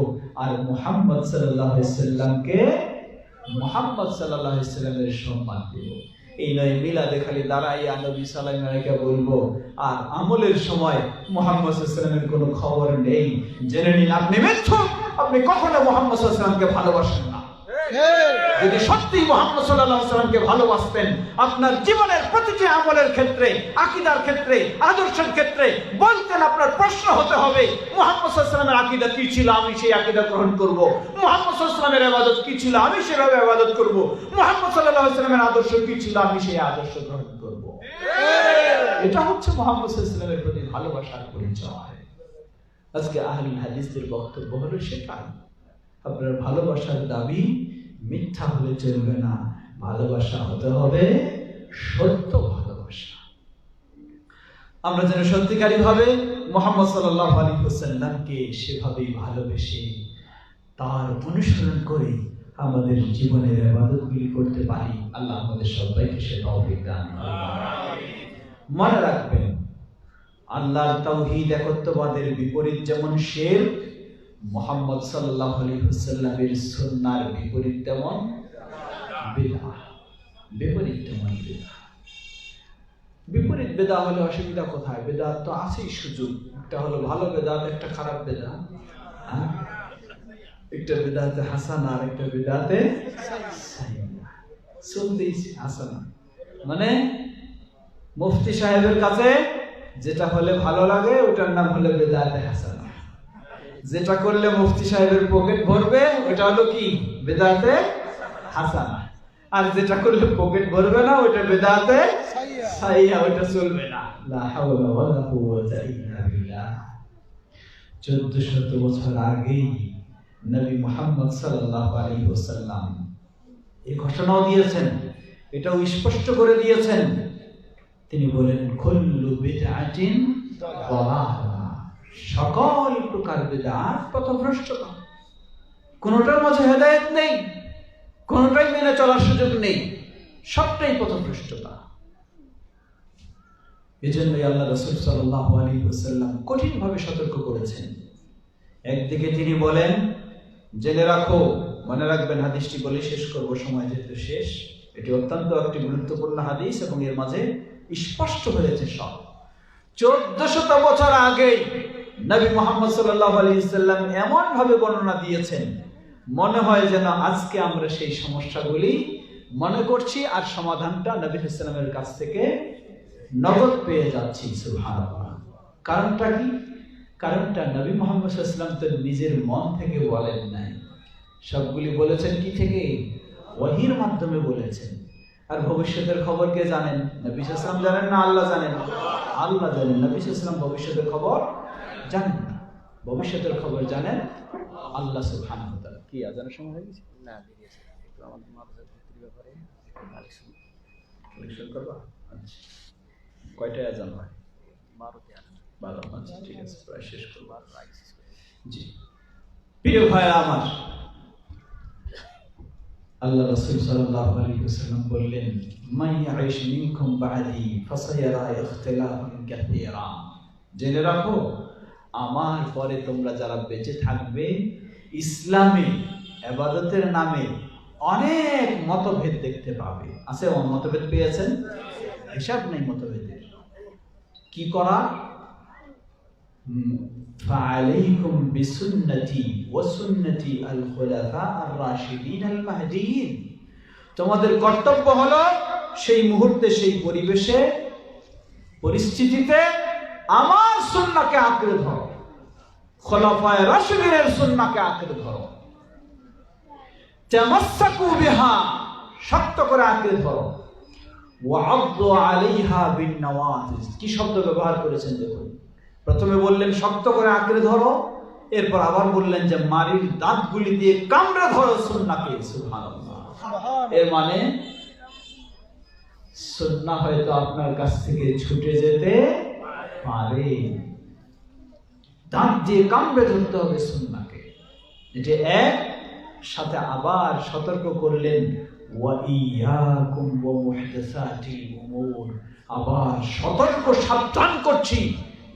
Speaker 1: আর মুহাম্মদ সাল্লাল্লাহু আলাইহি ওয়াসাল্লামকে মুহাম্মদ সাল্লাল্লাহু আলাইহি ওয়াসাল্লামের সম্মান দেব। এই নয় মিলাদে খালি দাঁড়াইয়া নবী সাল্লাল্লাহু আলাইহি ওয়াসাল্লামকে বলবো, আর আমলের সময় মুহাম্মদ সাল্লাল্লাহু আলাইহি ওয়াসাল্লামের কোনো খবর নেই। জেনে নিন আপনি মিথ্যুক, আপনি কখনো মুহাম্মদ সাল্লাল্লাহু আলাইহি ওয়াসাল্লামকে ভালোবাসেন না। যদি সত্যি মুহাম্মদ সাল্লাল্লাহু আলাইহি ওয়াসাল্লামকে ভালোবাসতেন, আপনার জীবনের প্রতিটি আমলের ক্ষেত্রে, আকীদার ক্ষেত্রে, আদর্শের ক্ষেত্রে বলতেন, আপনার প্রশ্ন হতে হবে মুহাম্মদ সাল্লাল্লাহু আলাইহি ওয়াসাল্লামের আকীদা কি ছিল, আমি সেই আকীদা গ্রহণ করব। মুহাম্মদ সাল্লাল্লাহু আলাইহি ওয়াসাল্লামের ইবাদত কি ছিল, আমি সেভাবে ইবাদত করব। মুহাম্মদ সাল্লাল্লাহু আলাইহি ওয়াসাল্লামের আদর্শ কি ছিল, আমি সেই আদর্শ গ্রহণ করব। এটা হচ্ছে মুহাম্মদ সাল্লাল্লাহু আলাইহি ওয়াসাল্লামের প্রতি ভালোবাসার পরিচয়। আজকে আহলুল হাদিসদের বক্তব্য হলো সেটাই। আপনার ভালোবাসার দাবি মিথ্যা হলে চলবে না, ভালোবাসা হতে হবে সত্য ভালোবাসা। আমরা যেন সত্যিকারী ভাবে মুহাম্মদ সাল্লাল্লাহু আলাইহি ওয়াসাল্লামকে সেভাবেই ভালোবেসে তার অনুসরণ করে আমাদের জীবনের ইবাদতগুলি করতে পারি। আল্লাহ আমাদের সবাইকে সে তৌফিক দান করুন। মনে রাখবেন, আল্লাহর তাওহীদ একত্ববাদের বিপরীত যেমন শিরক, মুহাম্মদ সাল্লাল্লাহু আলাইহি ওয়াসাল্লামের সুন্নাহর বিপরীত তেমন বিদআহ। বিপরীত তেমন বিদআহ। বিপরীত বেদা হলে অসুবিধা কোথায়? বেদাত তো আছেই সুযোগ। একটা হলো ভালো বেদাত, একটা খারাপ বেদাত। একটা বেদাতে হাসানা আর একটা বেদাতে সাইয়্যিআ। চলতেই হাসানা মানে মুফতি সাহেবের কাছে যেটা হলে ভালো লাগে ওটার নাম হলো বেদাতে হাসানা। যেটা করলে মুফতি সাহেবের পকেট ভরবে ওটা হলো কি? বেদাতে হাসানা। আর যেটা করলে পকেট ভরবে না ওটা বেদাতে সাইয়্যিআ, ওটা চলবে না। লা হাওলা ওয়ালা কুওয়াতা ইল্লা বিল্লাহ। 1400 বছর আগেই নবী মুহাম্মদ সাল্লাল্লাহু আলাইহি ওয়াসাল্লাম এই ঘোষণাও দিয়েছেন, এটাও স্পষ্ট করে দিয়েছেন। তিনি বলেন, কুল্লু বিদআতিন দালালা, সকল প্রকার বিদআত পথভ্রষ্টতা। কোনটার মাঝে হেদায়েত নেই, কোনটাই মেনে চলার সুযোগ নেই, সবটাই পথভ্রষ্টতা। এজন্যই আল্লাহ রাসূল সাল্লাল্লাহু আলাইহি ওয়াসাল্লাম কঠিনভাবে সতর্ক করেছেন। একদিকে তিনি বলেন, জেনে রাখো, মনে রাখবেন, হাদিসটি বলে শেষ করব, সময় যেহেতু শেষ। এটি অত্যন্ত একটি গুরুত্বপূর্ণ হাদিস এবং এর মাঝে স্পষ্ট হয়েছে সব। 1400 বছর আগেই নবী মুহাম্মদ সাল্লাল্লাহু আলাইহি ওয়াসাল্লাম এমন ভাবে বর্ণনা দিয়েছেন, মনে হয় যেন আজকে আমরা সেই সমস্যাগুলি মনে করছি আর সমাধানটা নবী সাল্লাল্লাহু আলাইহি ওয়াসাল্লামের কাছ থেকে নগদ পেয়ে যাচ্ছি। সুবহানাল্লাহ। কারণটা কি? কারণটা নবী মুহাম্মদ সাল্লাল্লাহু আলাইহি ওয়াসাল্লাম তো নিজের মন থেকে বলেন নাই, সবগুলি বলেছেন কি থেকে? ওহীর মাধ্যমে বলেছেন। আর ভবিষ্যতের খবর কে জানেন? নবী সাল্লাল্লাহু আলাইহি ওয়াসাল্লাম জানেন না আল্লাহ জানেন? আল্লাহ জানেন। নবী সাল্লাল্লাহু আলাইহি ওয়াসাল্লাম ভবিষ্যতের খবর জানেন না, ভবিষ্যতের খবর জানেন আল্লাহ সুবহানাহু ওয়া তাআলা। কি আজানের সময় হয়ে গেছে? না, দেরি আছে। একটু আমাদের মাদ্রাসার ভর্তির ব্যাপারে কালেকশন করবা? আচ্ছা, কয়টায় আজান হয়? 12তে আজান। 12। আচ্ছা, ঠিক আছে, প্রায় শেষ করব। জি প্রিয় ভাইরা আমার, আল্লাহ রাসূল সাল্লাল্লাহু আলাইহি ওয়াসাল্লাম বললেন, মান ইয়াইশ মিনকুম বা'দি ফাসায়ারা ইখতিলাফান কাসীরা। জেনে রাখো, আমার পরে তোমরা যারা বেঁচে থাকবে, ইসলামে ইবাদতের নামে অনেক মতভেদ দেখতে পাবে। আছে মতভেদ পেয়েছেন? হিসাব নেই মতভেদের। কি করা? ফাআলাইকুম বিসুন্নতি ওয়া সুন্নতি আল খুলাফা আর রাশিদিন আল মাহদিয়িন। তোমাদের কর্তব্য হলো সেই মুহূর্তে, সেই পরিবেশে, পরিস্থিতিতে আমার সুন্নাহকে আঁকড়ে ধরো, খোলাফায়ে রাশিদিনের সুন্নাহকে আঁকড়ে ধরো। তামাসসাকু বিহা, শক্ত করে আঁকড়ে ধরো। ওয়া আযু আলাইহা বিন নওয়াজিজ। কি শব্দ ব্যবহার করেছেন দেখুন। প্রথমে বললেন শক্ত করে আঁকড়ে ধরো, এরপর আবার বললেন যে মারির দাঁতগুলি দিয়ে কামড়ে ধরো সুন্নাহকে। সুবহানাল্লাহ। এর মানে সুন্নাহ হয়তো আপনার কাছ থেকে ছুটে যেতে পারে, দাঁত দিয়ে কামড়ে ধরতে হবে সুন্নাহকে। এটা এক। সাথে আবার সতর্ক করলেন, ওয়া ইয়াকুম ওয়া মুহদাসাতিল উমুর। আবার সতর্ক সাবধান করছি,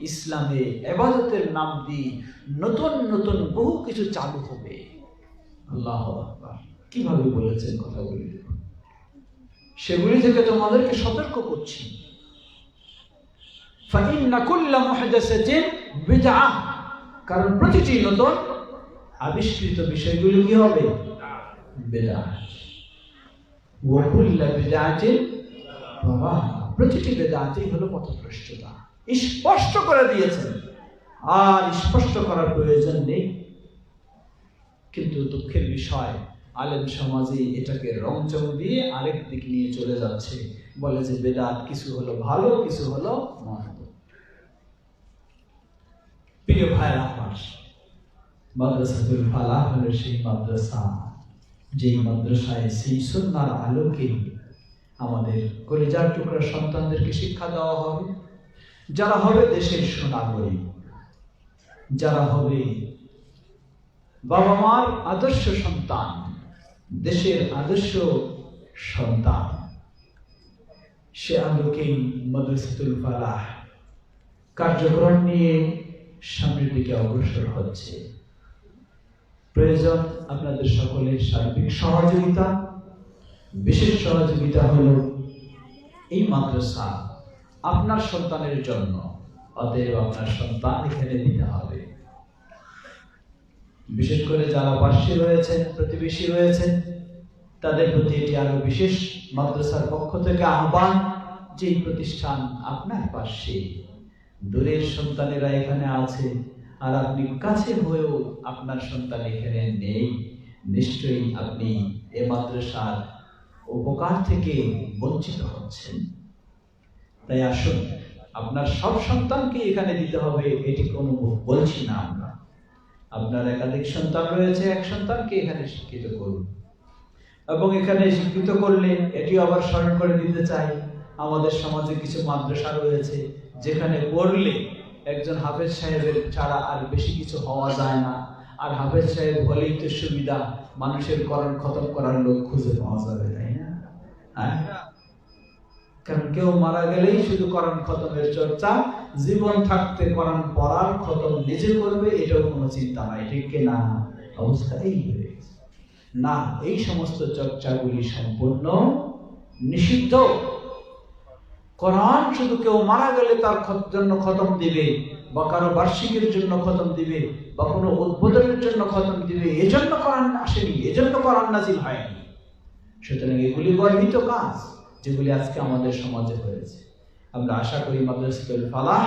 Speaker 1: ইসলামে ইবাদতের নাম দিয়ে নতুন নতুন বহু কিছু চালু হবে। আল্লাহু আকবার। কিভাবে বলেছেন কথাগুলি দেখুন। সেগুলি থেকে তোমাদেরকে সতর্ক করছি। ফাইন্না কুল্লা মুহদাসাতিন বিদআহ, কারণ প্রতিটি নতুন আবিষ্কৃত বিষয়গুলি কি হবে? বিদআত। ওয়া কুল্লা বিদআতিন দালালাহ, প্রতিটি বিদআতই হলো পথভ্রষ্টতা। স্পষ্ট করে দিয়েছেন, আর স্পষ্ট করার প্রয়োজন নেই। কিন্তু দুঃখের বিষয়, আলেম সমাজে এটাকে রংচং দিয়ে আরেক দিক নিয়ে চলে যাচ্ছে। বলে যে বেদাত কিছু হলো ভালো, কিছু হলো মন্দ। প্রিয় ভাইরা আমার, মাদ্রাসাতুল ফালাহ হলো সেই মাদ্রাসা, যেই মাদ্রাসায় সেই সুন্নাহর আলোকে আমাদের কলিজার টুকরা সন্তানদেরকে শিক্ষা দেওয়া হবে। যারা হবে দেশের সুনাগরিক, যারা হবে বাবা মার আদর্শ সন্তান, দেশের আদর্শ সন্তান, সে আলোকেই মাদ্রাসাতুল ফালাহ কার্যক্রম নিয়ে সামনের দিকে অগ্রসর হচ্ছে। প্রয়োজন আপনাদের সকলের সার্বিক সহযোগিতা। বিশেষ সহযোগিতা হলো এই মাদ্রাসা আপনার সন্তানের জন্য, অতএব আপনার সন্তান এখানে দিতে হবে। বিশেষ করে যারা পার্শ্বী রয়েছেন, প্রতিবেশী রয়েছেন, তাদের প্রতি এটি আরো বিশেষ মাদ্রাসার পক্ষ থেকে আহ্বান যে এই প্রতিষ্ঠান আপনার পাশে। দূরের সন্তানেরা এখানে আছে আর আপনি কাছে হয়েও আপনার সন্তান এখানে নেই, নিশ্চয়ই আপনি এ মাদ্রাসার উপকার থেকে বঞ্চিত হচ্ছেন। তাই আসুন, আপনার সব সন্তানকে এখানে দিতে হবে এটি কোনো বলছি না আমরা। আপনার একাধিক সন্তান রয়েছে, এক সন্তানকে এখানে শিক্ষিত করুন। এবং এখানে শিক্ষিত করলে এটি আবার স্মরণ করে দিতে চাই, আমাদের সমাজে কিছু মাদ্রাসা রয়েছে যেখানে পড়লে একজন হাফেজ সাহেবের ছাড়া আর বেশি কিছু হওয়া যায় না। আর হাফেজ সাহেব হলেই তো সুবিধা, মানুষের কোরআন খতম করার লোক খুঁজে পাওয়া যাবে, তাই না? হ্যাঁ, কারণ কেউ মারা গেলেই শুধু কোরআন খতমের চর্চা, জীবন থাকতে কোরআন পড়ার খতম নিজে করবে এটাও কোনো চিন্তা নাই, ঠিক কিনা? অবস্থা এই হয়েছে না। এই সমস্ত চর্চাগুলি সম্পূর্ণ নিষিদ্ধ। কোরআন শুধু কেউ মারা গেলে তার জন্য খতম দিবে, বা কারো বার্ষিকের জন্য খতম দিবে, বা কোনো উদ্বোধনের জন্য খতম দিবে, এজন্য কোরআন আসেনি, এজন্য কোরআন নাজিল হয়নি। সুতরাং এগুলি গর্বিত কাজ যেগুলি আজকে আমাদের সমাজে হয়েছে। আমরা আশা করি মাদ্রাসাতুল ফালাহ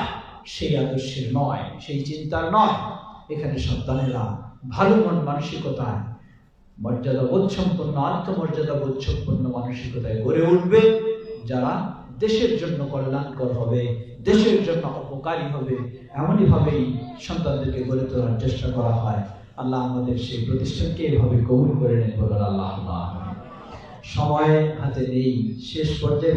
Speaker 1: সেই আদর্শের নয়, সেই চিন্তার নয়। এখানে সন্তানেরা ভালো মন মানসিকতায়, মর্যাদা বোধ সম্পন্ন, আত্মমর্যাদা বোধ সম্পন্ন মানসিকতায় গড়ে উঠবে, যারা দেশের জন্য কল্যাণকর হবে, দেশের জন্য উপকারী হবে। এমনই ভাবেই সন্তানদেরকে গড়ে তোলার চেষ্টা করা হয়। আল্লাহ আমাদের সেই প্রতিষ্ঠানকে এভাবে কবুল করে নেন বলেন আল্লাহ। সময় হাতে নেই, শেষ পর্যায়ে